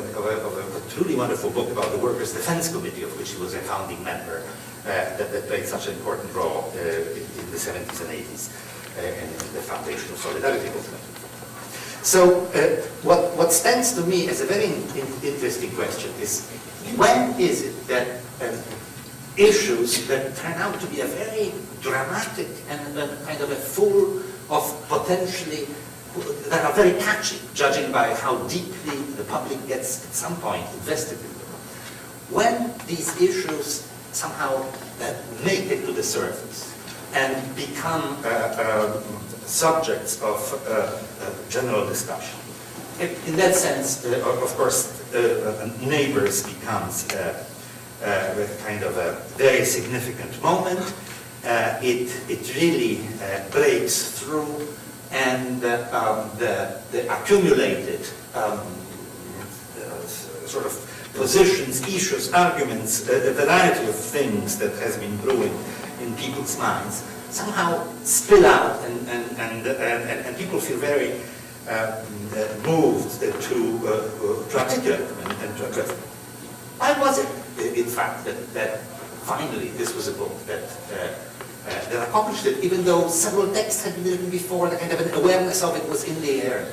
a truly wonderful book about the Workers' Defense Committee, of which he was a founding member, that played such an important role in the 70s and 80s. And the foundation of Solidarity movement. So what stands to me as a very interesting question is, when is it that issues that turn out to be a very dramatic and kind of a full of potentially, that are very catchy, judging by how deeply the public gets at some point invested in them, when these issues somehow make it to the surface and become subjects of general discussion. In that sense, of course, neighbors becomes a kind of a very significant moment. It really breaks through and the accumulated sort of positions, issues, arguments, a variety of things that has been brewing in people's minds somehow spill out, and people feel very moved to articulate them and to address them. Why was it, in fact, that finally this was a book that accomplished it, even though several texts had been written before, the kind of an awareness of it was in the air?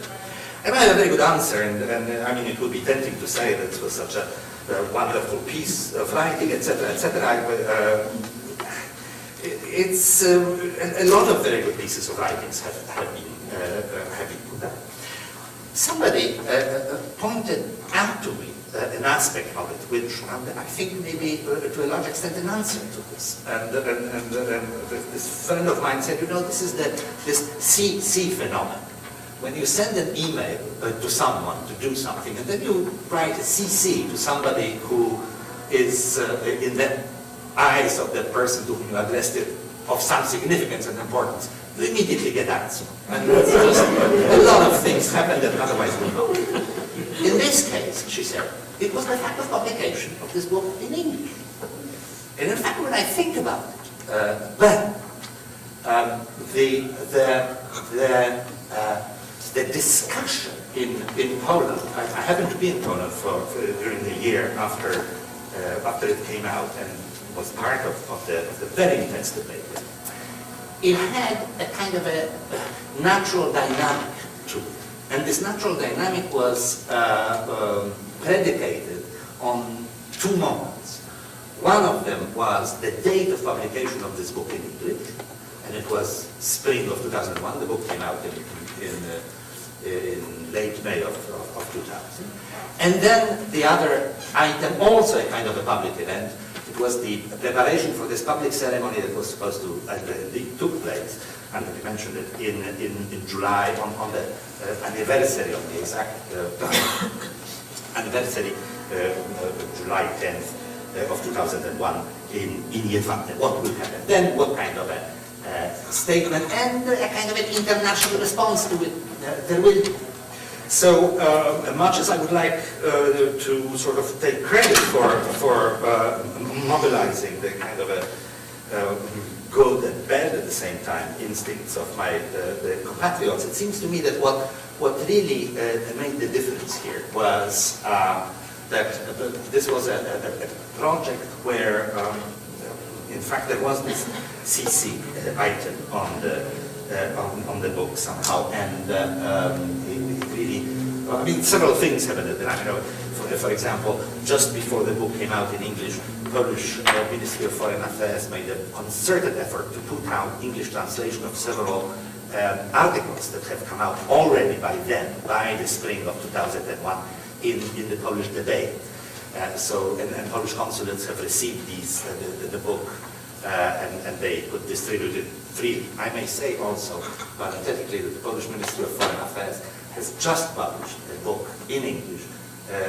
And I had a very good answer, and I mean, it would be tempting to say that it was such a wonderful piece of writing, etc., etc. It's a lot of very good pieces of writings have been put out. Somebody pointed out to me an aspect of it, which I think maybe to a large extent an answer to this. And this friend of mine said, you know, this is this CC phenomenon. When you send an email to someone to do something, and then you write a CC to somebody who is in the eyes of that person to whom you addressed it of some significance and importance, you immediately get answer. And just a lot of things happen that otherwise would not. In this case, she said, it was the fact of publication of this book in English. And in fact, when I think about it, the discussion in Poland, I happened to be in Poland during the year after it came out and was part of the very intense debate. It had a kind of a natural dynamic to it. And this natural dynamic was predicated on two moments. One of them was the date of publication of this book in English, and it was spring of 2001. The book came out in late May of 2000. And then the other item, also a kind of a public event, it was the preparation for this public ceremony that was supposed to, took place, and we mentioned it, in July, on the anniversary of the exact anniversary, July 10th of 2001 in Jedwabne. What will happen then? What kind of a statement and a kind of an international response to it there will be. So much as I would like to sort of take credit for mobilizing the kind of a good and bad at the same time instincts of my the compatriots, it seems to me that what really made the difference here was that this was a project where in fact there was this CC item on the book somehow, and it really, I mean, several things happened. I know, for example, just before the book came out in English, Polish Ministry of Foreign Affairs made a concerted effort to put out English translation of several articles that have come out already by then, by the spring of 2001, in the Polish debate. And Polish consulates have received these, the book, and they could distribute it freely. I may say also, parenthetically, that the Polish Ministry of Foreign Affairs has just published a book in English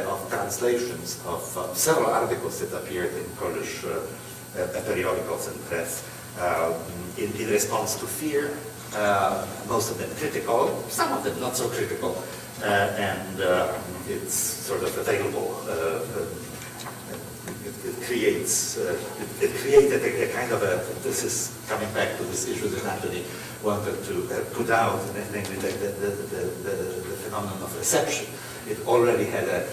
of translations of several articles that appeared in Polish periodicals and press in response to fear, most of them critical, some of them not so critical, and it's sort of available. It created a kind of a, this is coming back to this issue that Antony wanted to put out, namely the phenomenon of reception. It already had a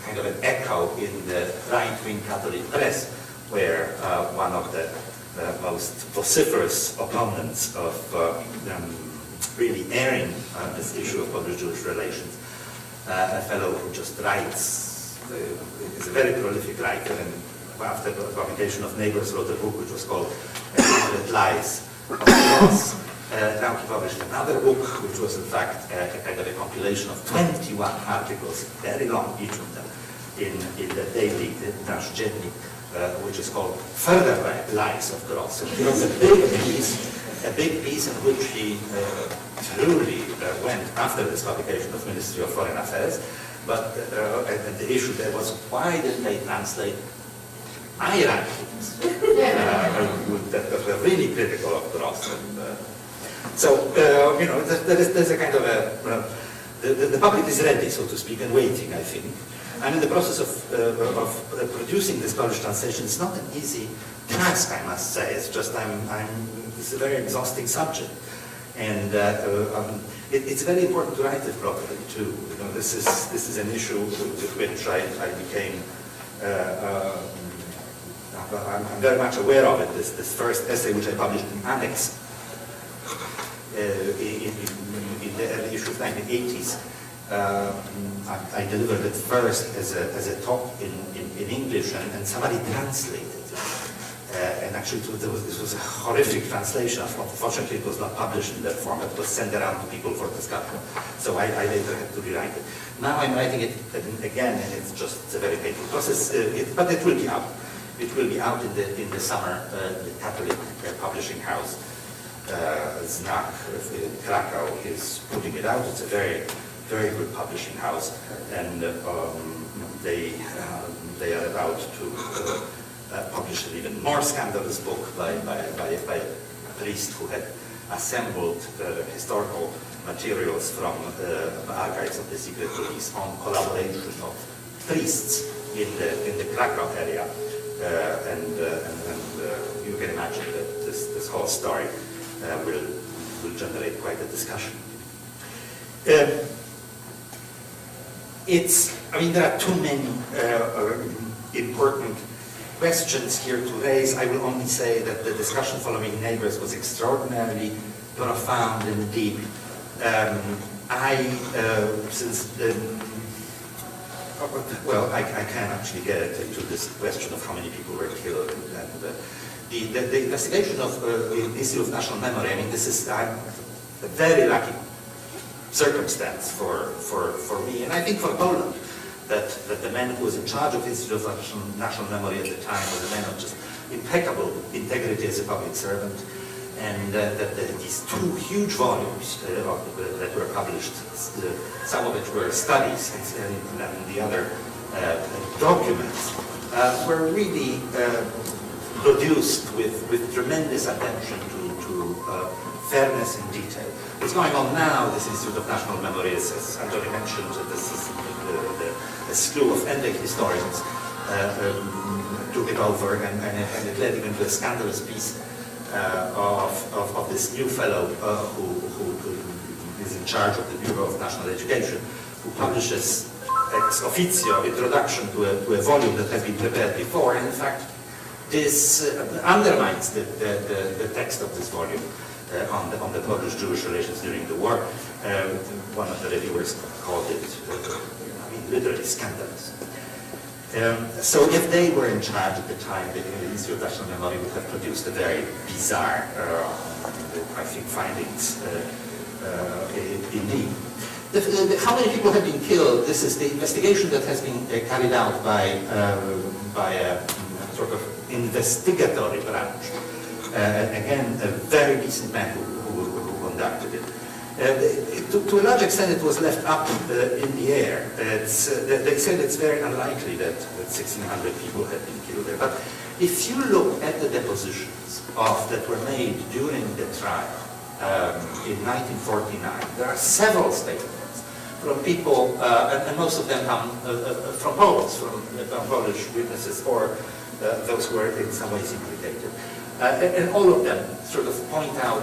kind of an echo in the right-wing Catholic press, where one of the most vociferous opponents of really airing this issue of Polish-Jewish relations, a fellow who just writes, is a very prolific writer, and after the publication of Neighbors wrote a book which was called 100 Lies of the Cross. Now he published another book which was in fact a kind of a compilation of 21 articles, very long each of them, in the daily Nasz Dziennik, which is called Further Lies of the Cross. And it was a big piece in which he truly went after this publication of Ministry of Foreign Affairs. But and the issue there was, why didn't they translate Iranians that were really critical of the Ross? So, you know, there's a kind of a, the public is ready, so to speak, and waiting, I think. I'm in the process of producing this Polish translation. It's not an easy task, I must say. It's just, it's a very exhausting subject. And it's very important to write it properly, too. You know, this is an issue with which I became, I'm very much aware of it. This first essay, which I published in Annex in the early issue of 1980s, I delivered it first as a talk in English, and somebody translated it. And actually, this was a horrific translation. Unfortunately, it was not published in that format. It was sent around to people for discussion. So I later had to rewrite it. Now I'm writing it again, and it's a very painful process. But it will be out. It will be out in the summer. The Catholic publishing house, Znak in Krakow, is putting it out. It's a very, very good publishing house, and they are about to published an even more scandalous book by a priest who had assembled historical materials from archives of the secret police on collaboration of priests in the Krakow area, and you can imagine that this whole story will generate quite a discussion. I mean, there are too many important questions here to raise. I will only say that the discussion following Neighbors was extraordinarily profound and deep. I can actually get into this question of how many people were killed, and the investigation of the issue of national memory. I mean, this is a very lucky circumstance for me, and I think for Poland, that the man who was in charge of the Institute of National Memory at the time was a man of just impeccable integrity as a public servant, and that these two huge volumes that were published, some of it were studies, and the other documents, were really produced with tremendous attention to fairness and detail. What's going on now, this Institute of National Memory, as Antony mentioned, this is a slew of Endek historians took it over, and it led even to a scandalous piece of this new fellow who is in charge of the Bureau of National Education, who publishes ex officio introduction to a volume that has been prepared before, and in fact this undermines the text of this volume on the Polish-Jewish relations during the war. One of the reviewers called it literally scandalous. So if they were in charge at the time, the Institute of National Memory would have produced a very bizarre, I think, findings indeed. How many people have been killed? This is the investigation that has been carried out by a sort of investigatory branch. Again, a very decent man who conducted it. To a large extent, it was left up in the air. They said it's very unlikely that 1,600 people had been killed there. But if you look at the depositions that were made during the trial in 1949, there are several statements from people, and most of them come from Poles, from Polish witnesses, or those who are in some ways implicated. And all of them sort of point out,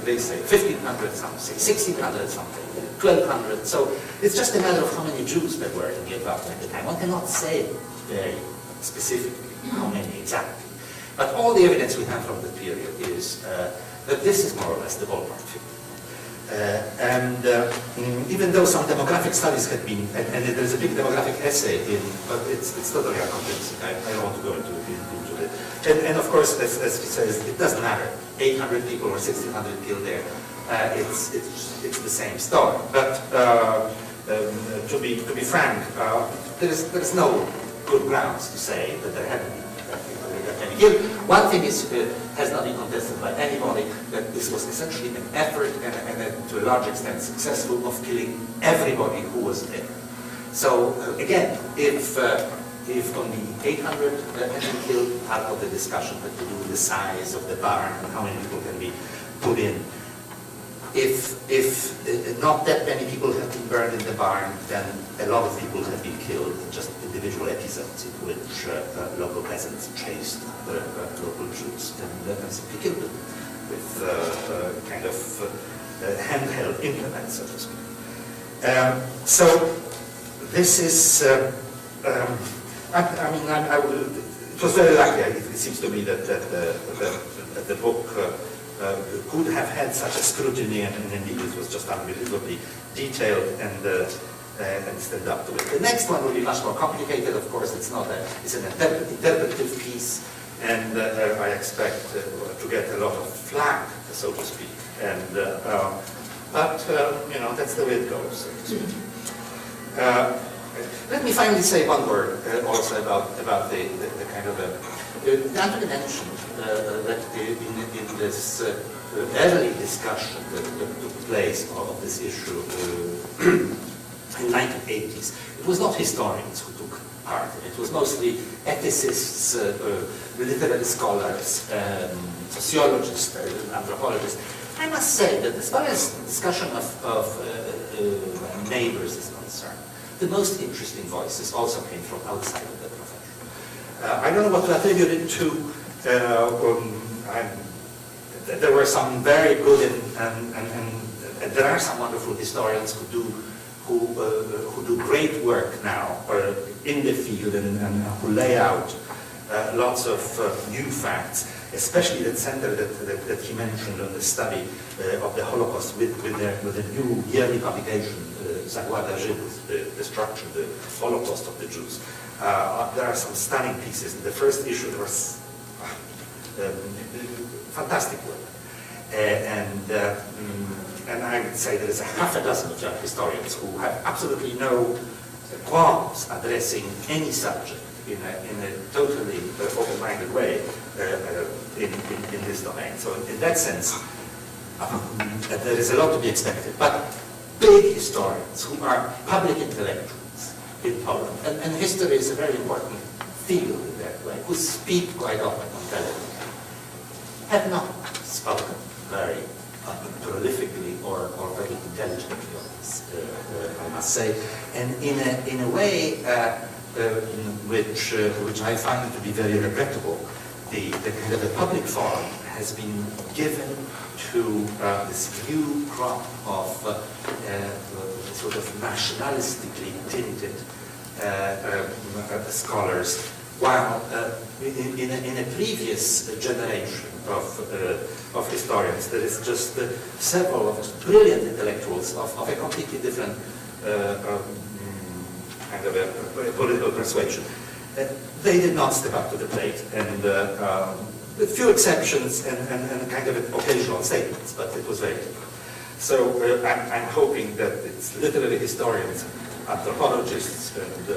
they say 1,500 something, 1,600 something, 1,200. So it's just a matter of how many Jews there were in the apartment at the time. One cannot say very specifically how many exactly. But all the evidence we have from the period is that this is more or less the ballpark figure. Even though some demographic studies had been, and there's a big demographic essay in, but it's totally unconvincing. I don't want to go into it. And of course, as he says, it doesn't matter. 800 people or 1,600 killed there. It's the same story. But to be frank, there's no good grounds to say that there hadn't been any killed. One thing is has not been contested by anybody, that this was essentially an effort and to a large extent successful of killing everybody who was there. So again, if only 800 had been killed, part of the discussion had to do with the size of the barn and how many people can be put in. if not that many people have been burned in the barn, then a lot of people have been killed in just individual episodes in which local peasants chased the local Jews and simply killed them with kind of handheld implements, so to speak. So this is, it was very lucky. It seems to me that the book could have had such a scrutiny, and indeed it was just unbelievably detailed and stand up to it. The next one will be much more complicated. Of course, it's an interpretive piece, and I expect to get a lot of flack, so to speak. And but you know, that's the way it goes, so to speak. Let me finally say one word also about the kind of Antony mentioned that in this early discussion that took place of this issue in the 1980s, it was not historians who took part in it. It was mostly ethicists, literary scholars, sociologists, anthropologists. I must say that as far as discussion of neighbors is concerned, the most interesting voices also came from outside of the profession. I don't know what to attribute it to. There were some very good and there are some wonderful historians who do great work now in the field and who lay out lots of new facts, especially the center that he mentioned on the study of the Holocaust with a new yearly publication, Zagłada Żydów, the destruction, the Holocaust of the Jews. There are some stunning pieces. In the first issue there was fantastic work. And I would say there is a half a dozen of young historians who have absolutely no qualms addressing any subject in a totally open-minded way in this domain. So in that sense, there is a lot to be expected. But big historians who are public intellectuals in Poland, and history is a very important field in that way, who speak quite often on television, have not spoken very prolifically or very intelligently on this, I must say, and in a way which I find to be very regrettable. The kind of the public forum has been given to this new crop of sort of nationalistically tinted scholars, while in a previous generation of historians, there is just several of brilliant intellectuals of a completely different kind of a political persuasion. They did not step up to the plate, and with few exceptions and kind of occasional statements, but it was very difficult. So I'm hoping that it's literary historians, anthropologists, and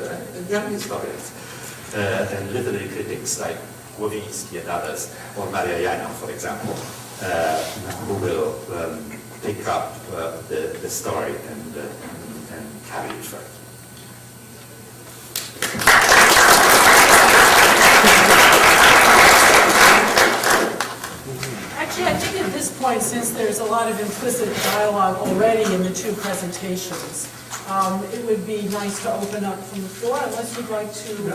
young historians, and literary critics like Głowinski and others, or Maria Jana, for example, who will pick up the story and carry it further. Actually, I think at this point, since there's a lot of implicit dialogue already in the two presentations, it would be nice to open up from the floor, unless you'd like to...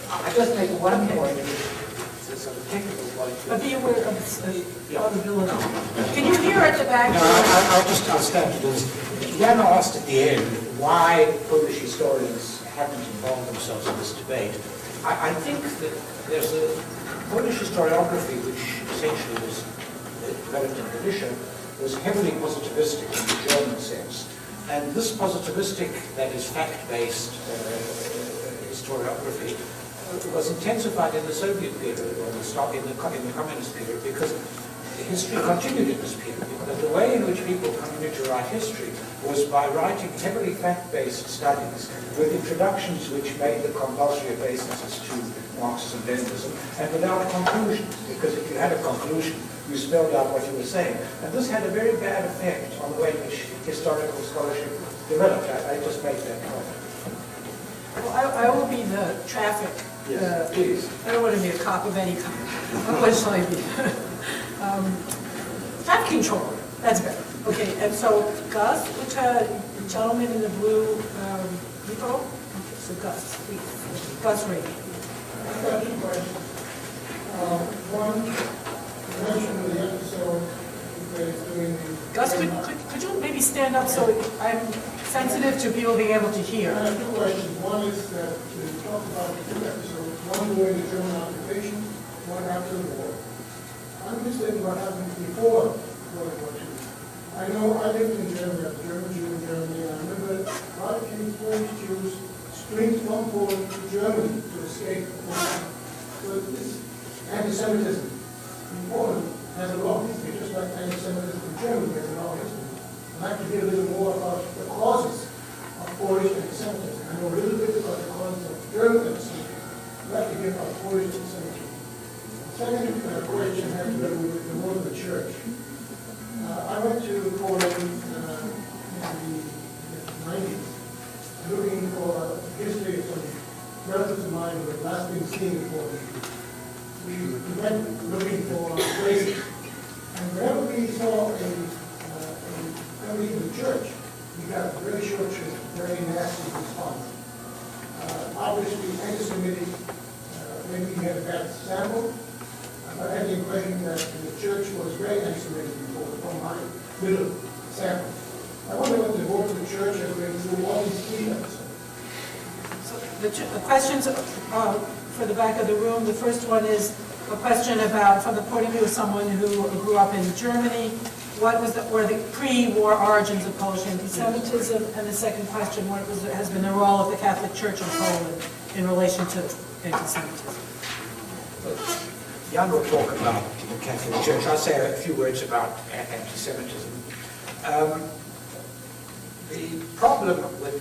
I just make one point. It's a technical point. But be aware of audibility. Can you hear at the back? No, I'll start to this. Jana asked at the end why Polish historians haven't involved themselves in this debate. I think that there's a Polish historiography which essentially was developed in Galicia, was heavily positivistic in the German sense. And this positivistic, that is fact-based historiography, was intensified in the Soviet period, or in the communist period, because history continued in this period. But the way in which people continued to write history was by writing heavily fact-based studies with introductions which made the compulsory obeisances to Marxism, Leninism, and without conclusions, because if you had a conclusion, you spelled out what you were saying. And this had a very bad effect on the way in which historical scholarship developed. I just made that point. Well, I will be the traffic. Yes, please. I don't want to be a cop of any kind. What shall I be? Traffic controller. That's better. Okay, and so Gus, which gentleman in the blue repo? Okay, so Gus, please. Gus Ray. I've got 2 questions. One, you mentioned the episode that is doing the... Gus, could you maybe stand up so I'm sensitive to people being able to hear? I have 2 questions. One is that you talked about 2 episodes, one during the German occupation, one after the war. I'm interested in what happened before World War II. I know I lived in Germany, I was a German Jew in Germany, and I remember a lot of Polish Jews streamed from Poland to Germany to escape the war. So this anti-Semitism in Poland has a long history, just like anti-Semitism in Germany has a long history. I'd like to hear a little more about the causes of Polish anti-Semitism. I know a little bit about the causes of German anti-Semitism. I'd like to hear about Polish anti-Semitism. The second question has to do with the role of the church. I went to Poland in the 90s, looking for history of some relatives of mine who had last been seen in Poland. We went looking for places, and whenever we saw a family in the church, we got a very short shrift, very nasty response. Obviously anti-Semitic, maybe we had a bad sample, but I had the impression that the church was very anti-Semitic before, from my little sample. I wonder what the role of the church has been through all these 3 episodes. So the questions for the back of the room, the first one is a question about, from the point of view of someone who grew up in Germany, what were the pre-war origins of Polish anti-Semitism? And the second question, what has been the role of the Catholic Church in Poland in relation to anti-Semitism? Jan will talk about the Catholic Church. I'll say a few words about anti-Semitism. The problem with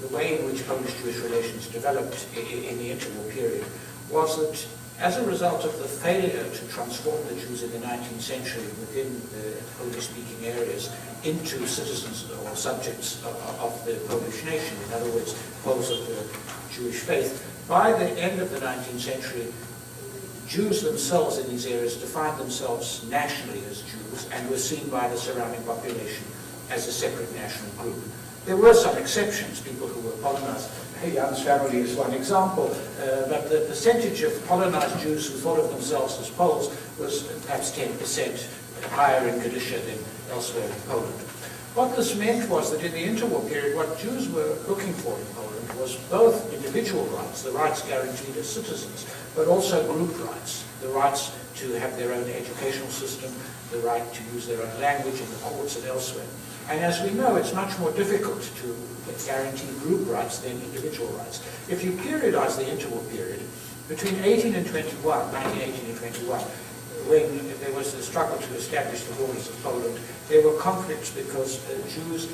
the way in which Polish-Jewish relations developed in the interwar period was that as a result of the failure to transform the Jews in the 19th century within the Polish-speaking areas into citizens or subjects of the Polish nation, in other words, Poles of the Jewish faith, by the end of the 19th century, Jews themselves in these areas defined themselves nationally as Jews and were seen by the surrounding population as a separate national group. There were some exceptions, people who were Polonized. Jan's family is one example, but the percentage of Polonized Jews who thought of themselves as Poles was perhaps 10% higher in Galicia than elsewhere in Poland. What this meant was that in the interwar period, what Jews were looking for in Poland was both individual rights, the rights guaranteed as citizens, but also group rights, the rights to have their own educational system, the right to use their own language in the courts and elsewhere. And as we know, it's much more difficult to guarantee group rights than individual rights. If you periodize the interwar period, between 1918 and 21, when there was the struggle to establish the borders of Poland, there were conflicts because Jews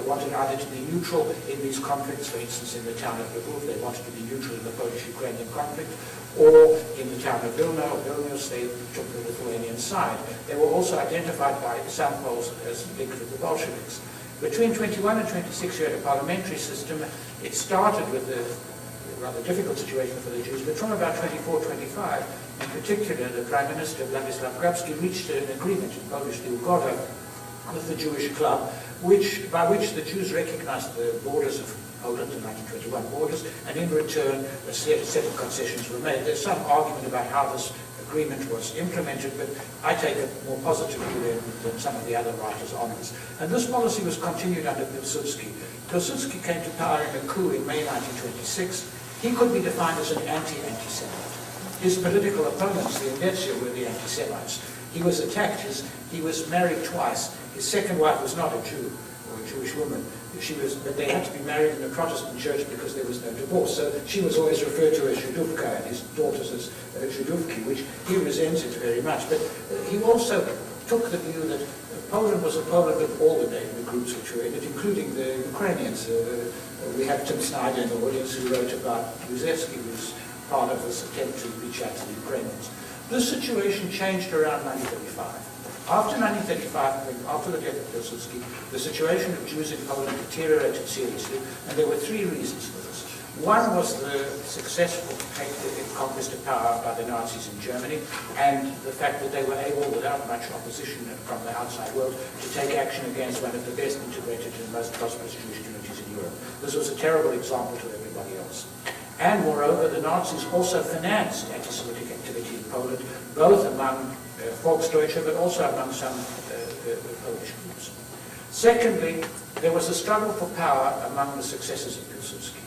wanted either to be neutral in these conflicts, for instance in the town of Lwów, they wanted to be neutral in the Polish-Ukrainian conflict, or in the town of Vilna or Vilnius, they took the Lithuanian side. They were also identified by some Poles as linked with the Bolsheviks. Between 21 and 26 you had a parliamentary system. It started with a rather difficult situation for the Jews, but from about 24, 25, in particular, the Prime Minister, Władysław Grabski, reached an agreement in Polish, the Ugoda, with the Jewish club, by which the Jews recognized the borders of Poland, the 1921 borders, and in return, a set of concessions were made. There's some argument about how this agreement was implemented, but I take it more positively than some of the other writers on this. And this policy was continued under Pilsudski. Pilsudski came to power in a coup in May 1926. He could be defined as an anti-Semite. His political opponents, the Indetsia, were the anti-Semites. He was attacked. He was married twice. His second wife was not a Jew or a Jewish woman. But they had to be married in a Protestant church because there was no divorce. So she was always referred to as Żydówka and his daughters as Żydówki, which he resented very much. But he also took the view that Poland was a Poland of all the neighboring groups which were in it, including the Ukrainians. We have Tim Snyder in the audience who wrote about Józefski, who's part of this attempt to reach out to the Ukrainians. This situation changed around 1935. After 1935, after the death of Pilsudski, the situation of Jews in Poland deteriorated seriously, and there were 3 reasons for this. One was the successful conquest of power by the Nazis in Germany, and the fact that they were able, without much opposition from the outside world, to take action against one of the best integrated and most prosperous Jewish communities in Europe. This was a terrible example to everybody else. And moreover, the Nazis also financed anti-Semitic activity in Poland, both among Volksdeutsche, but also among some Polish groups. Secondly, there was a struggle for power among the successors of Pilsudski.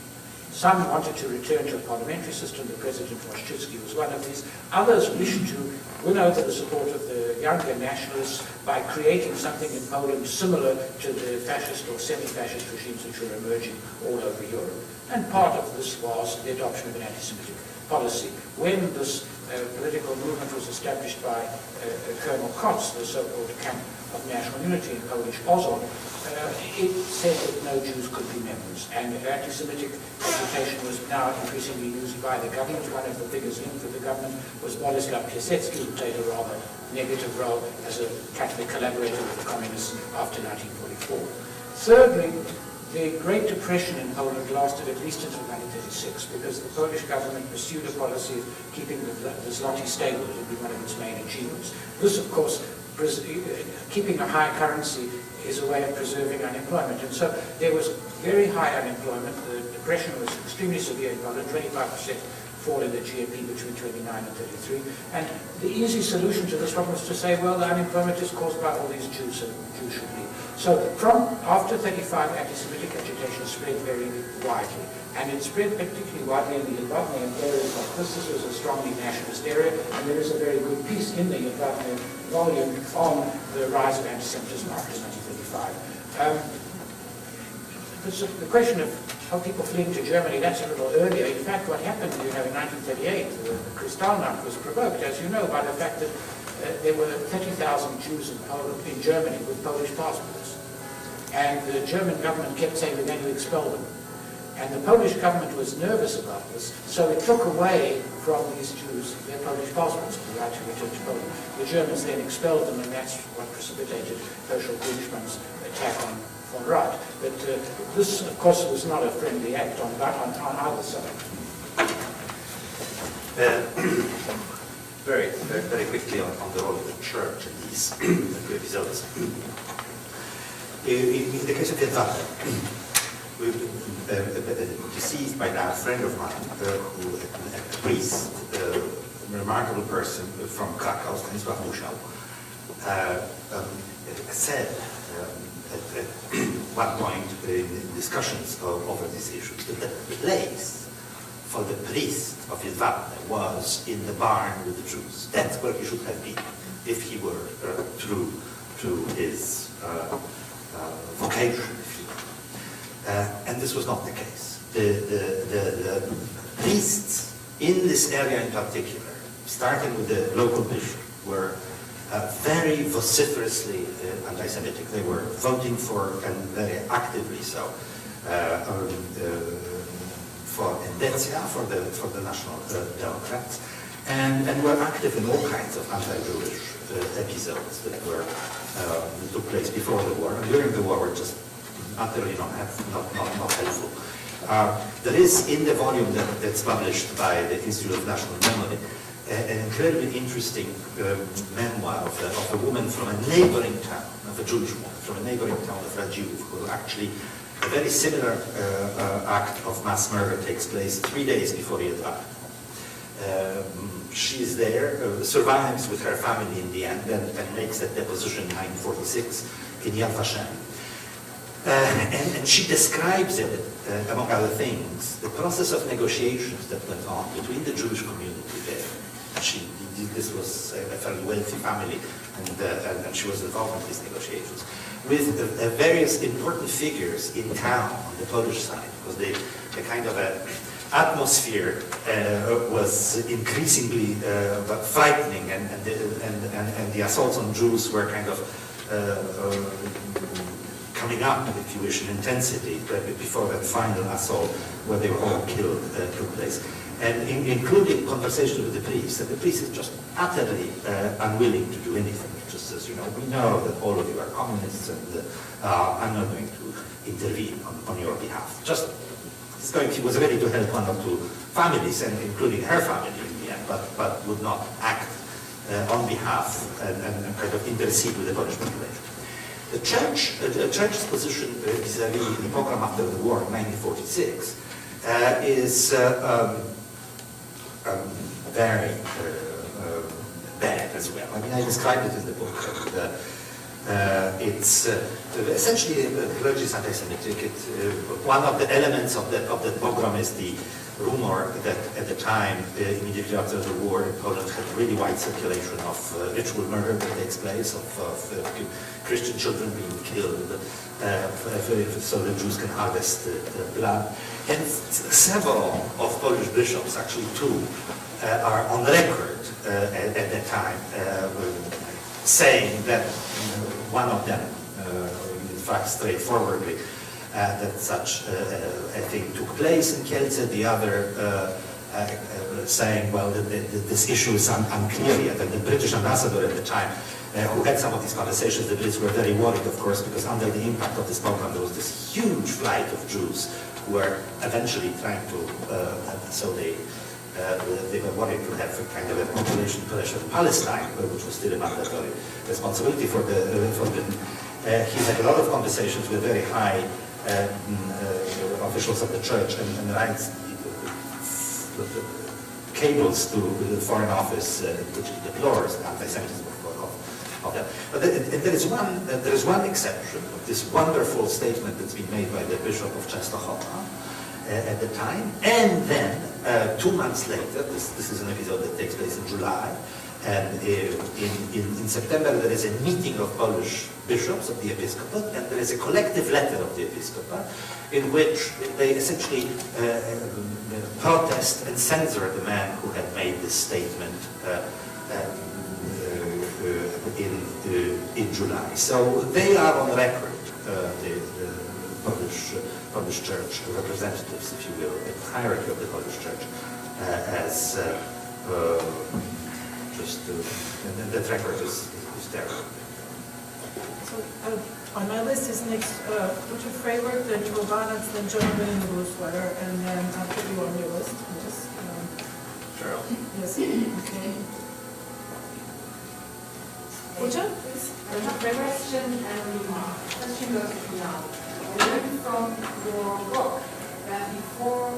Some wanted to return to a parliamentary system. The President Waszczewski was one of these. Others wished to win over the support of the younger nationalists by creating something in Poland similar to the fascist or semi-fascist regimes which were emerging all over Europe. And part of this was the adoption of an anti-Semitic policy. When this political movement was established by Colonel Kotz, the so-called Camp of National Unity in Polish Ozon, it said that no Jews could be members, and anti-Semitic agitation was now increasingly used by the government. One of the figures linked with the government was Boleslav Piasecki, who played a rather negative role as a Catholic collaborator with the communists after 1944. Thirdly, the Great Depression in Poland lasted at least until 1936, because the Polish government pursued a policy of keeping the zloty stable. It had been one of its main achievements. This, of course, keeping a high currency is a way of preserving unemployment. And so there was very high unemployment. The depression was extremely severe in Poland, 25% fall in the GNP between 29 and 33. And the easy solution to this problem was to say, well, the unemployment is caused by all these Jews, so Jews should leave. So from after 35, anti-Semitic agitation spread very widely. And it spread particularly widely in the Yadvatnian area. This was a strongly nationalist area, and there is a very good piece in the Yadvatnian volume on the rise of anti-Semitism after 1935. The question of how people fleeing to Germany, that's a little earlier. In fact, what happened, in 1938, the Kristallnacht was provoked, as you know, by the fact that there were 30,000 Jews in Germany with Polish passports. And the German government kept saying we're going to expel them. And the Polish government was nervous about this, so it took away from these Jews their Polish passports, the right to return to Poland. The Germans then expelled them, and that's what precipitated Herschel Grünschmann's attack on von Rath. But this, of course, was not a friendly act on either side. Very quickly on the role of the church in these episodes. In the case of Yadvatne, we've been deceased by now a friend of mine, a priest, a remarkable person from Krakow, Stanisław Musiał, said at one point in discussions over these issues that the place for the priest of Yadvatne was in the barn with the Jews. That's where he should have been if he were true to his vocation, if you will. And this was not the case. The priests in this area in particular, starting with the local bishop, were very vociferously anti-Semitic. They were voting for, and very actively so, for Endecja, for the National Democrats, and were active in all kinds of anti-Jewish episodes that took place before the war. And during the war were just utterly not helpful. There is in the volume that's published by the Institute of National Memory an incredibly interesting memoir of a woman from a neighboring town, of a Jewish woman from a neighboring town of Radziłów, who actually a very similar act of mass murder takes place 3 days before Yadvatne. She is there, survives with her family in the end, and makes that deposition in 1946 in Yad Vashem. And she describes it, among other things, the process of negotiations that went on between the Jewish community there. This was a fairly wealthy family, and she was involved in these negotiations, with various important figures in town on the Polish side, because the kind of atmosphere was increasingly frightening, and the assaults on Jews were kind of coming up, if you wish, in intensity before that final assault where they were all killed took place. And including conversations with the priest, and the priest is just utterly unwilling to do anything. He just says, we know that all of you are communists, and I'm not going to intervene on your behalf. Just he was ready to help one or two families, and including her family in the end, but would not act on behalf and kind of intercede with the Polish population. The church's position vis-a-vis the pogrom after the war in 1946 is very bad as well. I mean, I described it in the book. It's essentially clergy's anti-Semitic. One of the elements of the pogrom is the rumor that at the time, immediately after the war, in Poland had really wide circulation of ritual murder that takes place, of Christian children being killed, so the Jews can harvest the blood. And several of Polish bishops, actually two, are on record at that time saying that one of them, in fact straightforwardly, that such a thing took place in Kielce, the other saying, well, this issue is unclear yet. And the British ambassador at the time, who had some of these conversations, the Brits were very worried, of course, because under the impact of this pogrom, there was this huge flight of Jews who were eventually trying to, so they were worried to have a kind of a population pressure in Palestine, which was still a mandatory responsibility for Britain. He had a lot of conversations with very high officials of the church and writes cables to the Foreign Office, which he deplores the anti-Semitism of them. But there is one exception, this wonderful statement that's been made by the Bishop of Częstochowa at the time, and then 2 months later, this is an episode that takes place in July, and in September there is a meeting of Polish bishops of the episcopate, and there is a collective letter of the episcopate in which they essentially protest and censor the man who had made this statement in July. So they are on record, the Polish Church representatives, if you will, the hierarchy of the Polish Church, as and that record is terrible. So on my list is next, put your favorite, then Joe Barnett's, then Jonathan in the blue sweater, and then I'll put you on your list. Just, Cheryl. yes, okay. Uja, please. I have a question and remark. Question goes to now. I learned from your book that before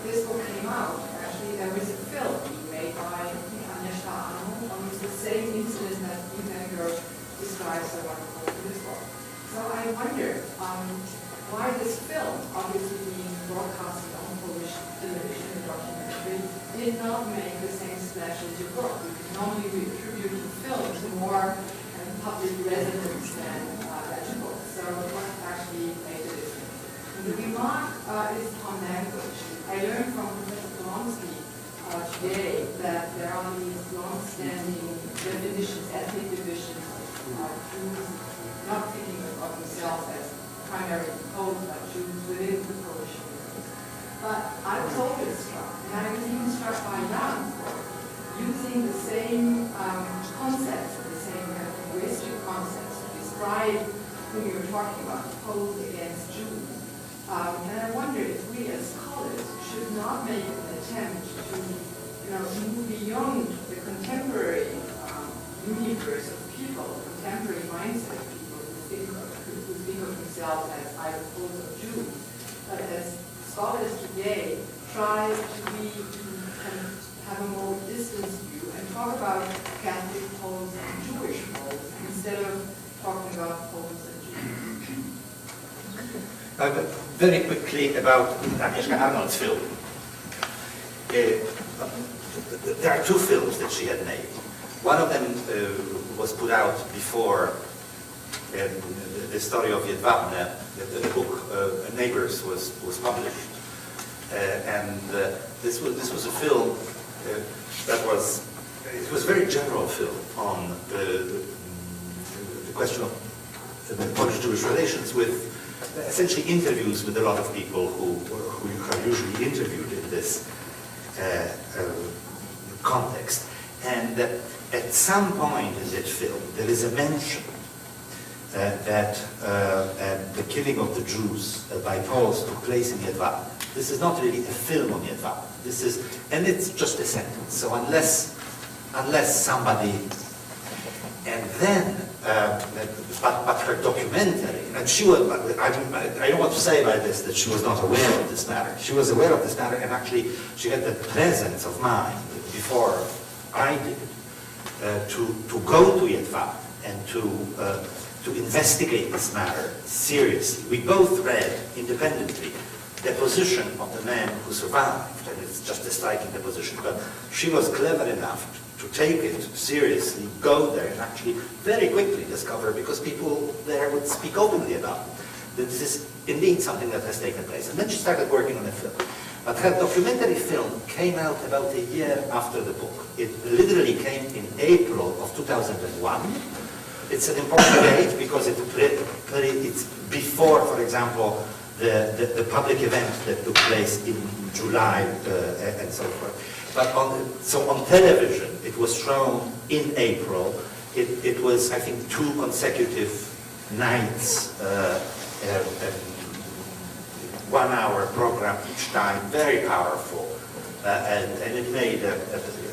this book came out, actually there was a film being made by on the same incident that Vinegar describes so wonderfully in this book. So I wonder why this film, obviously being broadcasted on Polish television, a documentary, did not make the same splash as your book. Because normally we attribute to film to more public resonance than your book. So what actually made the difference? And the remark is on language. I learned from Professor Polonsky today that there are these long-standing definitions, ethnic divisions of Jews, not thinking of themselves as primarily Poles, but Jews within the Polish community. But I was always struck, and I was even struck by Jan's work, using the same concepts, the same kind of linguistic concepts to describe who you're talking about, Poles against Jews. And I wonder if we as scholars should not make an attempt to move beyond the contemporary universe of people, the contemporary mindset of people who think of themselves as either Poles or Jews, but as scholars today try to have a more distant view and talk about Catholic Poles and Jewish Poles instead of talking about Poles and Jews. Very quickly about Agnieszka Arnold's film. There are two films that she had made. One of them was put out before the story of Jedwabne, the book Neighbors was published. And this was a film that was a very general film on the question of the Polish-Jewish relations, with essentially interviews with a lot of people who are usually interviewed in this context. And at some point in that film, there is a mention that the killing of the Jews by Poles took place in Jedwabne. This is not really a film on Jedwabne. This is, and it's just a sentence. So unless somebody, and then, but her documentary, and she was, I don't want to say by this that she was not aware of this matter. She was aware of this matter, and actually she had the presence of mind before I did to go to Jedwabne and to investigate this matter seriously. We both read independently the position of the man who survived, and it's just a striking deposition, but she was clever enough to take it seriously, go there, and actually very quickly discover, because people there would speak openly about it, that this is indeed something that has taken place. And then she started working on a film. But her documentary film came out about a year after the book. It literally came in April of 2001. It's an important date because it's before, for example, the public event that took place in July and so forth. But on television, it was shown in April. It was, I think, 2 consecutive nights, 1-hour program each time, very powerful, and it made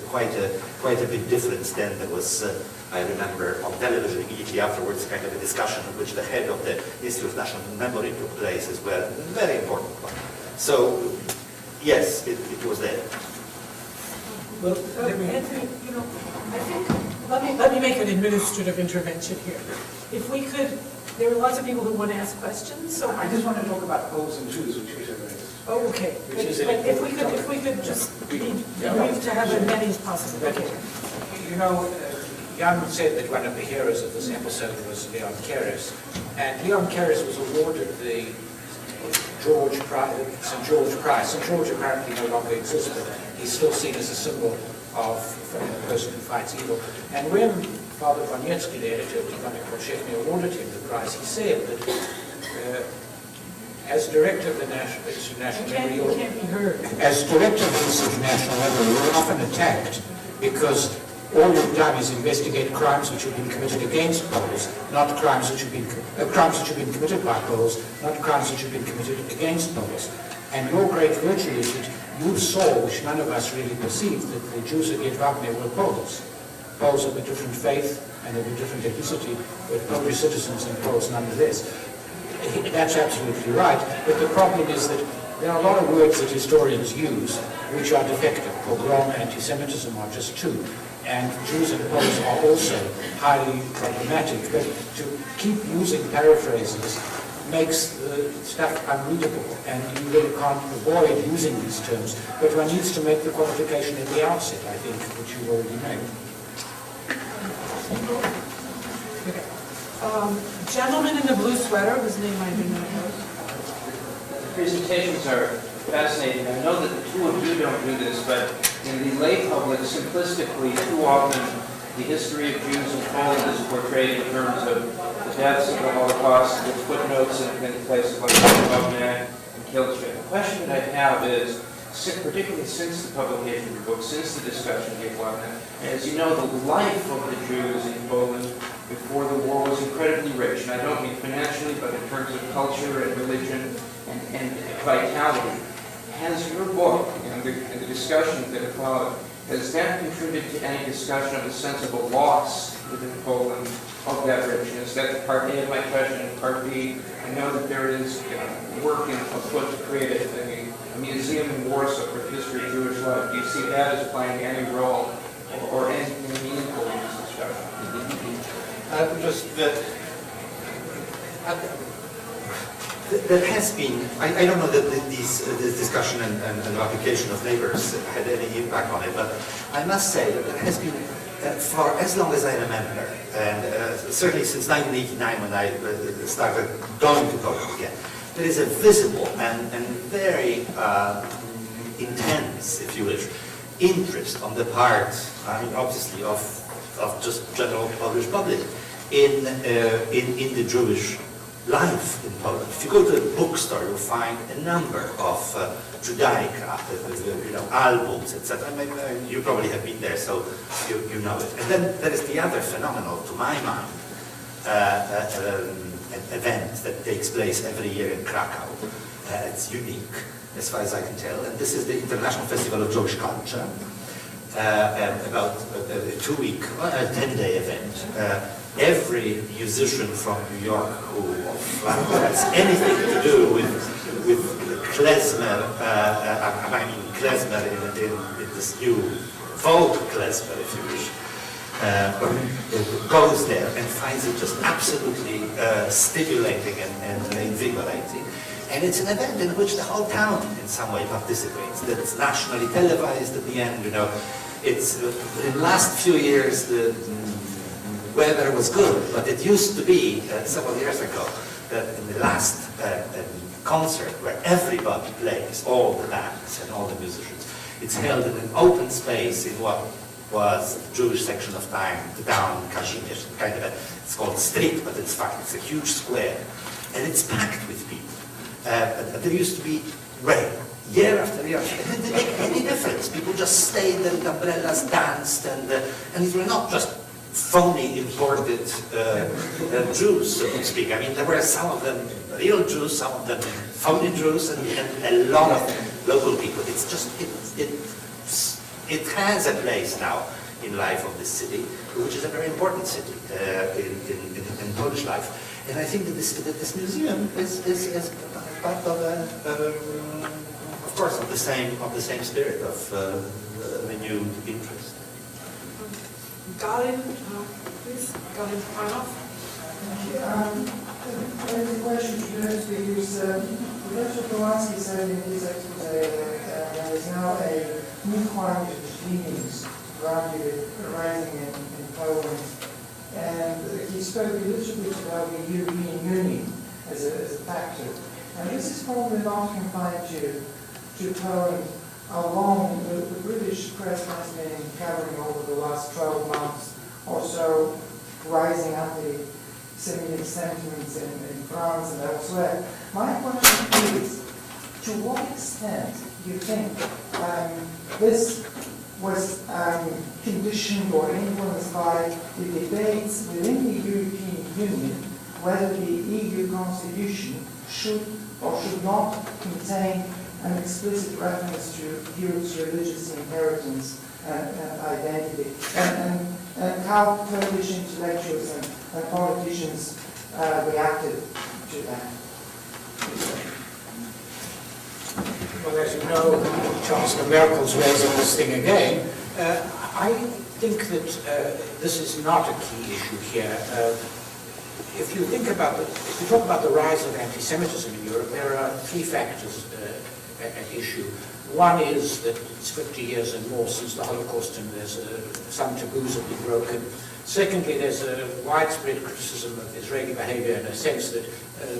quite a big difference. Then there was, I remember, on television immediately afterwards, kind of a discussion in which the head of the Institute of National Memory took place as well. A very important one. So, yes, it was there. Well, Anthony, I think, let me make an administrative intervention here. If we could, there are lots of people who want to ask questions, so. I just want to talk about Poles and Jews, which Peter raised. Oh, okay. But if we could just be brief to have as many as possible. Okay. Jan said that one of the heroes of this episode was Leon Keres, and Leon Keres was awarded the St. George Prize. St. George apparently no longer exists, but he's still seen as a symbol of a person who fights evil. And when Father Wojniewski, the editor of Tygodnik Powszechny, awarded him the prize, he said that as director of the Institute of National Memory, can't be heard. As director of the Institute of National Memory, we were often attacked because all you've done is investigate crimes which have been committed against Poles, not crimes which have been committed by Poles, not crimes which have been committed against Poles. And your great virtue is that you saw, which none of us really perceived, that the Jews at Jedwabne were Poles. Poles of a different faith and of a different ethnicity, but Polish citizens and Poles nonetheless. That's absolutely right, but the problem is that there are a lot of words that historians use which are defective. Pogrom and anti-Semitism are just 2. And Jews and Poles are also highly problematic. But to keep using paraphrases makes the stuff unreadable, and you really can't avoid using these terms. But one needs to make the qualification at the outset, I think, which you've already made. Gentleman in the blue sweater, whose name I do not know. The presentations are fascinating. I know that the 2 of you don't do this, but in the lay public, simplistically, too often the history of Jews in Poland is portrayed in terms of the deaths of the Holocaust with footnotes in places like Jedwabne and Kielce. The question that I have is, particularly since the publication of the book, since the discussion of Jedwabne, as you know, the life of the Jews in Poland before the war was incredibly rich, and I don't mean financially, but in terms of culture and religion and vitality. Has your book and the discussions that have followed, has that contributed to any discussion of the sense of a loss within Poland of that richness? That's part A of my question. And part B, I know that there is work afoot to create a museum in Warsaw for the history of Jewish life. Do you see that as playing any role or anything meaningful in this discussion? There has been, I don't know that this discussion and application of neighbors had any impact on it, but I must say that there has been, for as long as I remember, and certainly since 1989 when I started going to Poland again, there is a visible and very intense, if you wish, interest on the part, obviously, of just general Polish public in the Jewish life in Poland. If you go to a bookstore, you'll find a number of Judaica, albums, etc. You probably have been there, so you know it. And then there is the other phenomenal, to my mind, an event that takes place every year in Krakow. It's unique. as far as I can tell, and this is the International Festival of Jewish Culture, about a 2-week, a 10-day event. Every musician from New York who has anything to do with klezmer, I mean klezmer in this new folk klezmer, if you wish, goes there and finds it just absolutely stimulating and invigorating. And it's an event in which the whole town in some way participates. That's nationally televised at the end, you know. It's, in the last few years, the weather was good, but it used to be, several years ago, that in the last concert where everybody plays, all the bands and all the musicians, it's held in an open space in what was the Jewish section of town, Kazimierz, kind of it's called street, but in fact it's a huge square, and it's packed with people. There used to be rain, year after year. It didn't make any difference. People just stayed there with umbrellas, danced, and these were not just phony imported Jews, so to speak. I mean, there were some of them real Jews, some of them phony Jews, and a lot of local people. It's just, it has a place now in life of this city, which is a very important city in Polish life. And I think that this museum is part of course, of the same spirit of renewed interest. Galin, please. Galin Panov. I have a question to you because Professor Polonsky said in his expose that there is now a new climate of genius rising in Poland. And he spoke a little bit about the European Union as a factor. And this is probably not confined to Poland alone. The British press has been covering over the last 12 months or so rising anti-Semitic sentiments in France and elsewhere. My question is, to what extent do you think this was conditioned or influenced by the debates within the European Union whether the EU constitution should or should not contain an explicit reference to Europe's religious inheritance and identity, and how Polish intellectuals and politicians reacted to that. Well, as you know, Chancellor Merkel's raising this thing again. I think that this is not a key issue here. If you talk about the rise of anti-Semitism in Europe, there are 3 factors at issue. One is that it's 50 years and more since the Holocaust, and there's some taboos have been broken. Secondly, there's a widespread criticism of Israeli behavior in a sense that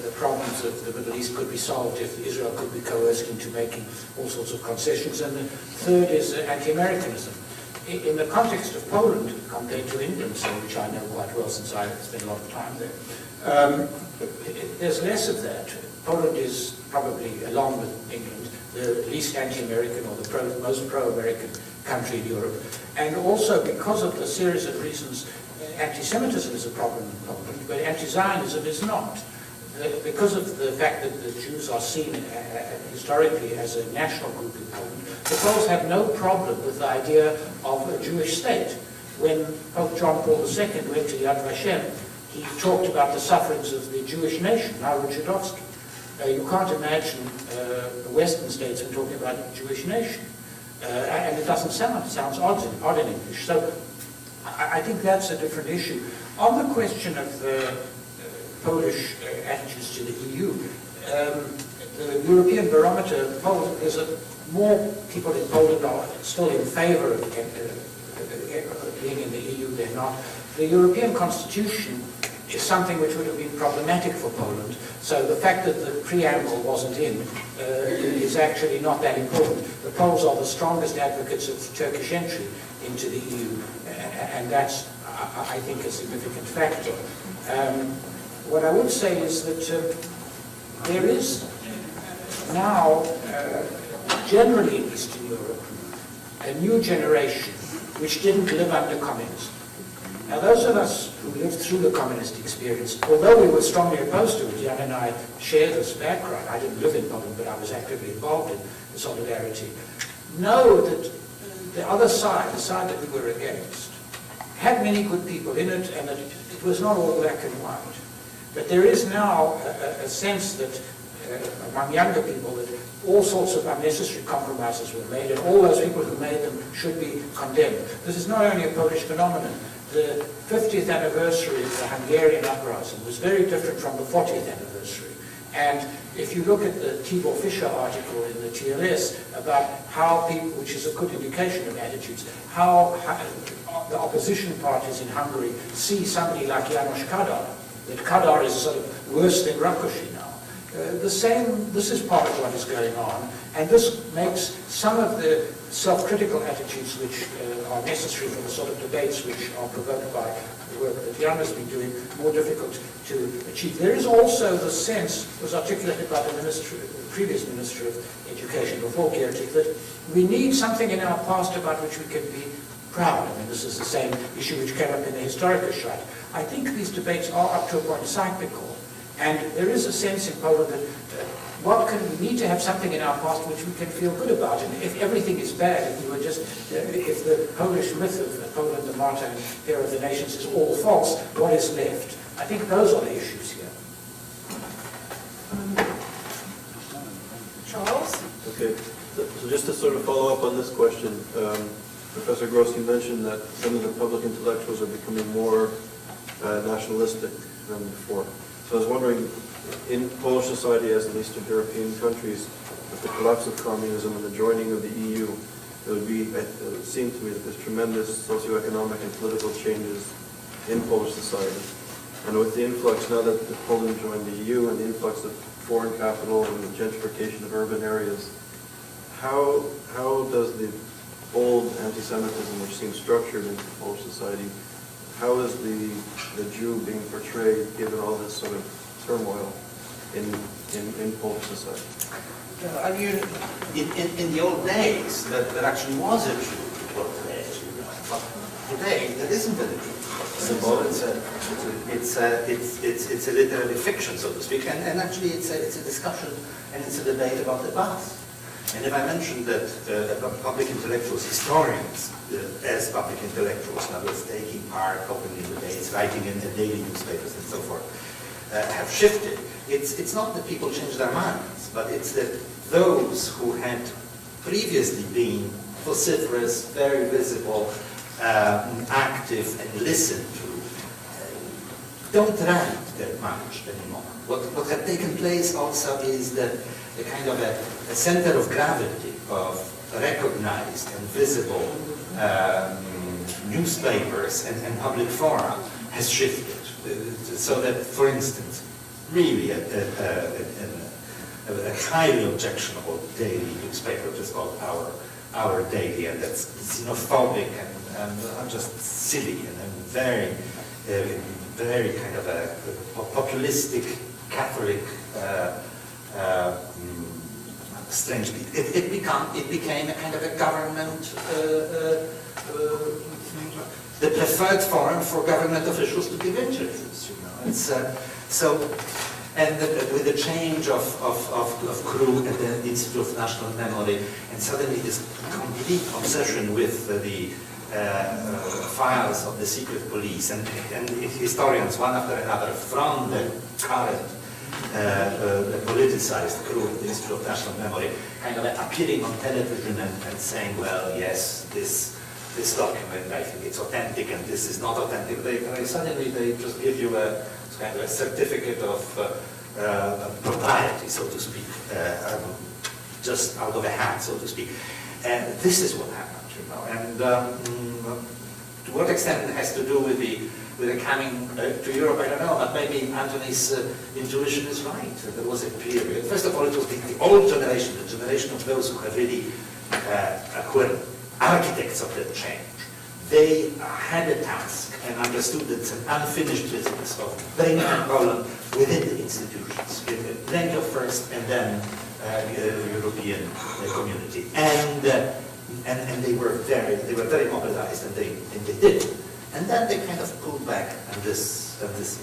the problems of the Middle East could be solved if Israel could be coerced into making all sorts of concessions. And the third is anti-Americanism. In the context of Poland, compared to England, so which I know quite well since I spent a lot of time there, there's less of that. Poland is probably, along with England, the least anti-American or the most pro-American country in Europe. And also, because of the series of reasons, anti-Semitism is a problem in Poland, but anti-Zionism is not. Because of the fact that the Jews are seen historically as a national group in Poland, the Poles have no problem with the idea of a Jewish state. When Pope John Paul II went to Yad Vashem, he talked about the sufferings of the Jewish nation, Narod Żydowski. You can't imagine the Western statesmen talking about a Jewish nation. And it doesn't sound, it sounds odd in English. So I think that's a different issue. On the question of Polish attitudes to the EU, the European barometer polls, there's more people in Poland are still in favor of being in the EU than not. The European Constitution is something which would have been problematic for Poland. So the fact that the preamble wasn't in is actually not that important. The Poles are the strongest advocates of Turkish entry into the EU, and that's, I think, a significant factor. What I would say is that there is now, generally in Eastern Europe, a new generation which didn't live under communism. Now, those of us who lived through the communist experience, although we were strongly opposed to it, Jan and I share this background. I didn't live in Poland, but I was actively involved in the solidarity. Know that the other side, the side that we were against, had many good people in it, and that it was not all black and white. But there is now a sense that among younger people that all sorts of unnecessary compromises were made, and all those people who made them should be condemned. This is not only a Polish phenomenon. The 50th anniversary of the Hungarian uprising was very different from the 40th anniversary. And if you look at the Tibor Fischer article in the TLS about how people, which is a good indication of attitudes, how the opposition parties in Hungary see somebody like János Kadar, that Kadar is sort of worse than Rákosi now. This is part of what is going on, and this makes some of the self-critical attitudes which are necessary for the sort of debates which are provoked by the work that Jan has been doing more difficult to achieve. There is also the sense, was articulated by the previous Minister of Education before Giertych, that we need something in our past about which we can be proud. I mean, this is the same issue which came up in the Historikerstreit. I think these debates are up to a point cyclical. And there is a sense in Poland that we need to have something in our past which we can feel good about. And if everything is bad, if the Polish myth of Poland, the martyr and hero of the nations is all false, what is left? I think those are the issues here. Charles? Okay, so just to sort of follow up on this question, Professor Gross, you mentioned that some of the public intellectuals are becoming more nationalistic than before. So I was wondering, in Polish society, as in Eastern European countries, with the collapse of communism and the joining of the EU, it would seem to me that there's tremendous socioeconomic and political changes in Polish society. And with the influx, now that Poland joined the EU and the influx of foreign capital and the gentrification of urban areas, how does the old anti-Semitism, which seems structured into Polish society, how is the Jew being portrayed given all this sort of turmoil in Polish society? I mean, in the old days, there actually was a Jew portrayed. But today, there isn't a Jew. So it's a literary fiction, so to speak, and actually it's a discussion and it's a debate about the past. And if I mentioned that public intellectuals, historians, as public intellectuals, now taking part openly in debates, writing in the daily newspapers and so forth, have shifted, it's not that people change their minds, but it's that those who had previously been vociferous, very visible, active and listened to, don't write that much anymore. What had taken place also is that a kind of a center of gravity of recognized and visible newspapers and public fora has shifted. So that, for instance, really a highly objectionable daily newspaper, which is called Our Daily, and that's xenophobic and just silly and very kind of a populistic Catholic. Strangely, it became a kind of a government, the preferred forum for government officials to give interviews. You know, it's with the change of crew at the Institute of National Memory, and suddenly this complete obsession with the files of the secret police and historians, one after another, from the current politicized crew of the Institute of National Memory, kind of appearing on television and saying, well, yes, this document, I think it's authentic, and this is not authentic. Suddenly they just give you a kind of a certificate of propriety, so to speak, just out of a hat, so to speak. And this is what happened, you know. And to what extent it has to do with the coming to Europe, I don't know, but maybe Antony's intuition is right. There was a period. First of all, it was the old generation, the generation of those who have really, who were architects of that change. They had a task and understood that it's an unfinished business of bringing Poland within the institutions, plenty of first and then European community. And they were very mobilized, and they did. And then they kind of pulled back, and this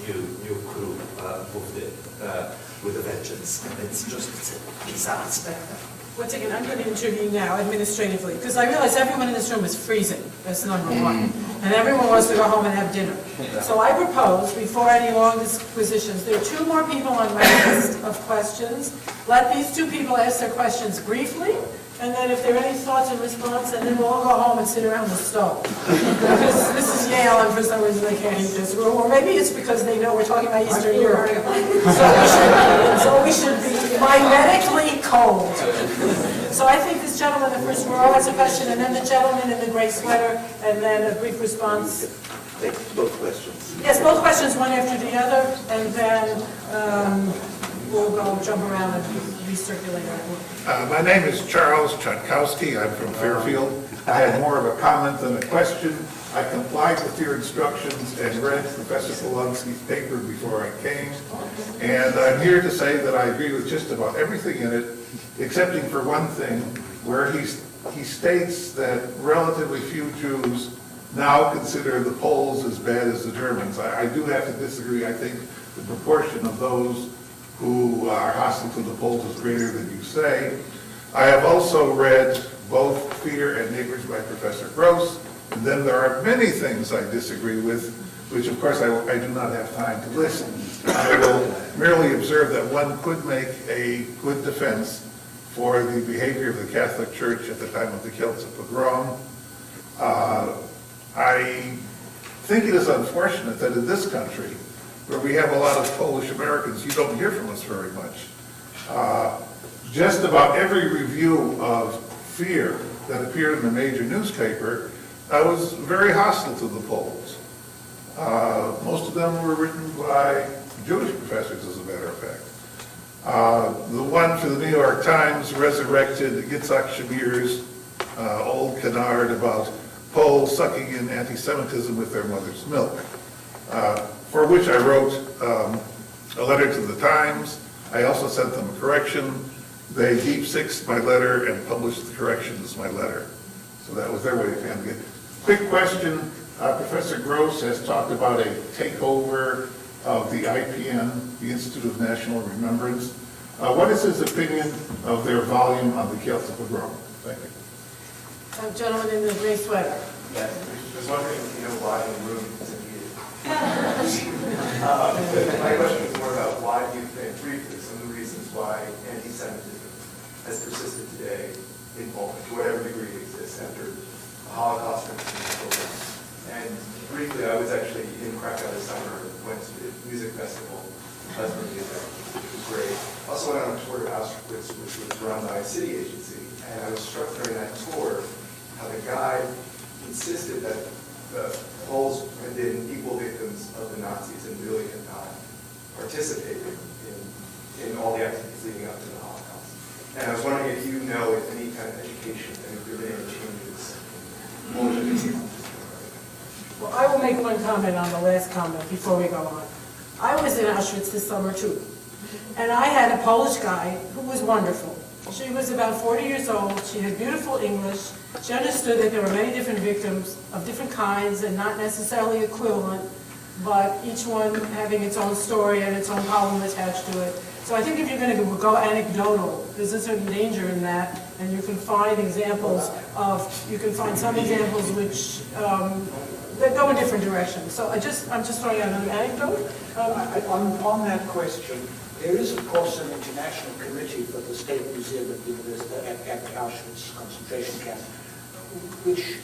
new crew moved in with a vengeance. And it's a bizarre spectacle. Once again, I'm going to intervene now administratively, because I realize everyone in this room is freezing. That's number one. And everyone wants to go home and have dinner. So I propose, before any long disquisitions, there are 2 more people on my list of questions. Let these 2 people ask their questions briefly, and then if there are any thoughts in response, and then we'll all go home and sit around the stove. Because this is Yale, and for some reason they can't eat this room, or maybe it's because they know we're talking about Eastern Europe. So we should be mimetically cold. So I think this gentleman in the first row has a question, and then the gentleman in the gray sweater, and then a brief response. Take both questions. Yes, both questions, one after the other, and then we'll go jump around and recirculate our work. My name is Charles Chatkowski. I'm from Fairfield. I had more of a comment than a question. I complied with your instructions and read Professor Polonsky's paper before I came. And I'm here to say that I agree with just about everything in it, excepting for one thing, where he states that relatively few Jews now consider the Poles as bad as the Germans. I do have to disagree. I think the proportion of those who are hostile to the Poles is greater than you say. I have also read both Fear and Neighbors by Professor Gross, and then there are many things I disagree with, which of course I do not have time to list. I will merely observe that one could make a good defense for the behavior of the Catholic Church at the time of the Kielce pogrom. I think it is unfortunate that in this country, where we have a lot of Polish Americans, you don't hear from us very much. Just about every review of Fear that appeared in a major newspaper was very hostile to the Poles. Most of them were written by Jewish professors, as a matter of fact. The one for the New York Times resurrected Yitzhak Shamir's old canard about Poles sucking in anti-Semitism with their mother's milk, for which I wrote a letter to the Times. I also sent them a correction. They deep-sixed my letter and published the correction as my letter. So that was their way of handling it. Quick question. Professor Gross has talked about a takeover of the IPN, the Institute of National Remembrance. What is his opinion of their volume on the Kielce pogrom? Thank you. Gentleman in the gray sweater. Yes, I was wondering if you know why the room is needed. My question is more about why do you think, briefly, some of the reasons why anti-Semitism has persisted today in Poland, to whatever degree it exists, after the Holocaust and briefly, I was actually in Krakow this summer, went to the music festival, Husband Music, which was great. Also went on a tour to Auschwitz, which was run by a city agency, and I was struck during that tour how the guide insisted that the Poles had been equal victims of the Nazis and really had not participated in all the activities leading up to the Holocaust. And I was wondering if you know if any kind of education, and if there have been any changes in Polish education. Well, I will make one comment on the last comment before we go on. I was in Auschwitz this summer too, and I had a Polish guide who was wonderful. She was about 40 years old. She had beautiful English. She understood that there were many different victims of different kinds and not necessarily equivalent, but each one having its own story and its own problem attached to it. So I think if you're going to go anecdotal, there's a certain danger in that, and you can find examples of, you can find some examples which that go in different directions. So I'm just throwing out another anecdote. On that question, there is, of course, an international committee for the State Museum at Auschwitz concentration camp, which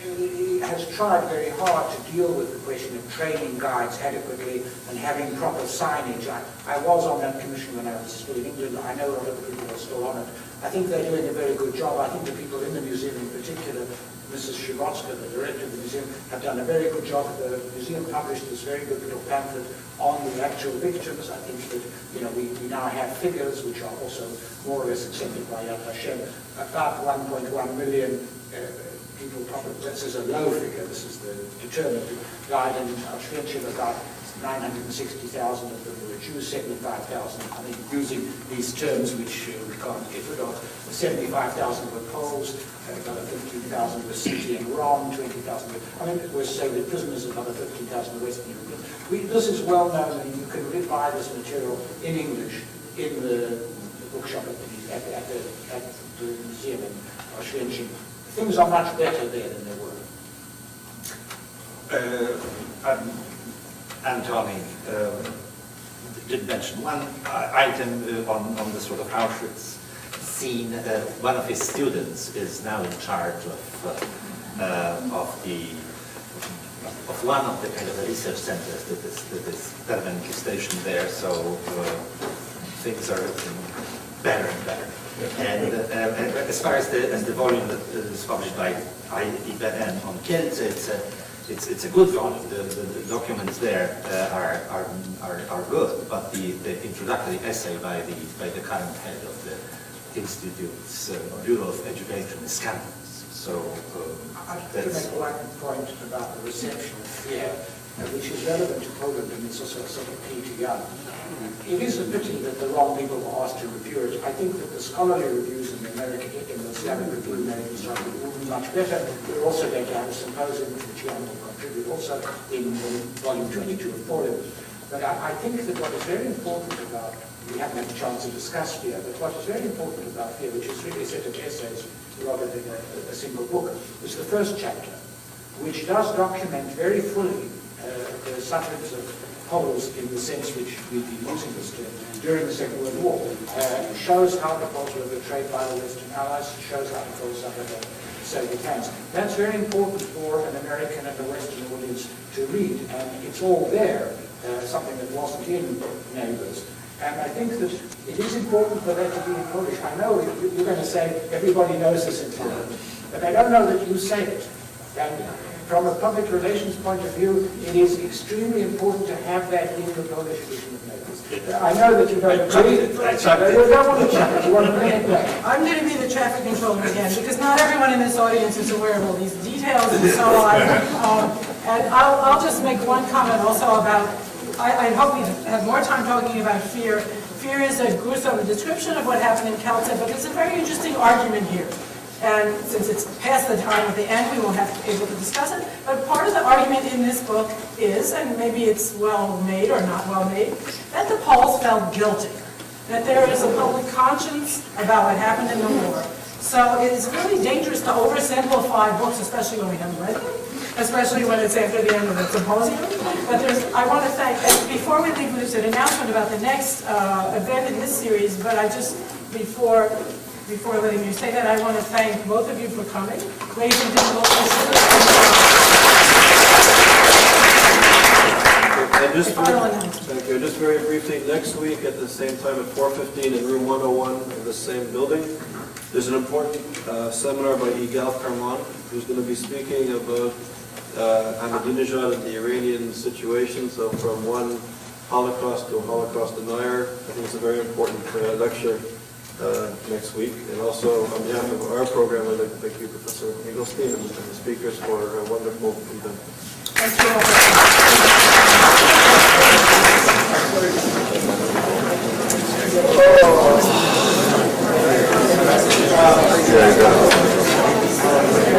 has tried very hard to deal with the question of training guides adequately and having proper signage. I was on that commission when I was still in England. I know a lot of the people are still on it. I think they're doing a very good job. I think the people in the museum in particular, Mrs. Shivotska, the director of the museum, have done a very good job. The museum published this very good little pamphlet on the actual victims. I think that, you know, we now have figures which are also more or less accepted by Yad Vashem. About 1.1 million people, probably, this is a low figure, this is the determined. died in Auschwitz, about 960,000 of them were Jews, 75,000, I mean, using these terms which we can't get rid of. 75,000 were Poles, another 15,000 were Sinti and Rom, 20,000 were, I mean, it was Soviet prisoners, another 15,000 were Western Europeans. This is well known, and you can buy this material in English in the bookshop at the museum in Auschwitz. Things are much better there than they were. Antony did mention one item on the sort of Auschwitz scene. One of his students is now in charge of one of the kind of the research centers that is permanently stationed there. So things are better and better. And as far as the volume that is published by ISGAP on Kielce, it's a good volume. The documents there are good, but the introductory essay by the current head of the Institute's Bureau of Education is scandalous. So I'd like to make one point about the reception of fear, which is relevant to Poland, and it's also sort of key to Jan. It is a pity that the wrong people were asked to review it. I think that the scholarly reviews in the American, in the Slavic review will be much better. We're also going to have a symposium which Jan will contribute also in volume 22 of Poland. But I think that what is very important about, we haven't had a chance to discuss fear, but what is very important about fear, which is really a set of essays rather than a single book, is the first chapter, which does document very fully the sufferings of Poles in the sense which we've been using this term during the Second World War. Shows how the Poles were betrayed by the Western Allies, shows how the Poles suffered at Soviet hands. That's very important for an American and a Western audience to read, and it's all there, something that wasn't in Neighbours. And I think that it is important for that to be in Polish. I know you're going to say everybody knows this in Poland, but I don't know that you say it. And from a public relations point of view, it is extremely important to have that in the Polish edition of Neighbours. I know that you don't agree. You don't want to chuck it. You want to bring it back. I'm going to be the traffic controller again, because not everyone in this audience is aware of all these details and so on. And I'll just make one comment also about, I hope we have more time talking about fear. Fear is a gruesome description of what happened in Kielce, but there's a very interesting argument here. And since it's past the time at the end, we won't have to be able to discuss it. But part of the argument in this book is, and maybe it's well made or not well made, that the Poles felt guilty, that there is a public conscience about what happened in the war. So it is really dangerous to oversimplify books, especially when we haven't read them, especially when it's after the end of the symposium. But I want to thank, and before we leave, there's an announcement about the next event in this series, but I just, before letting you say that, I want to thank both of you for coming, raising difficult issues. And thank you. Just very briefly, next week at the same time at 4:15 in room 101 in the same building, there's an important seminar by Yigal Karman, who's going to be speaking about Ahmadinejad and the Iranian situation. So from one Holocaust to a Holocaust denier, I think it's a very important lecture next week. And also on behalf of our program, I'd like to thank you, Professor Eaglestein, and the speakers for a wonderful event. Thank you all.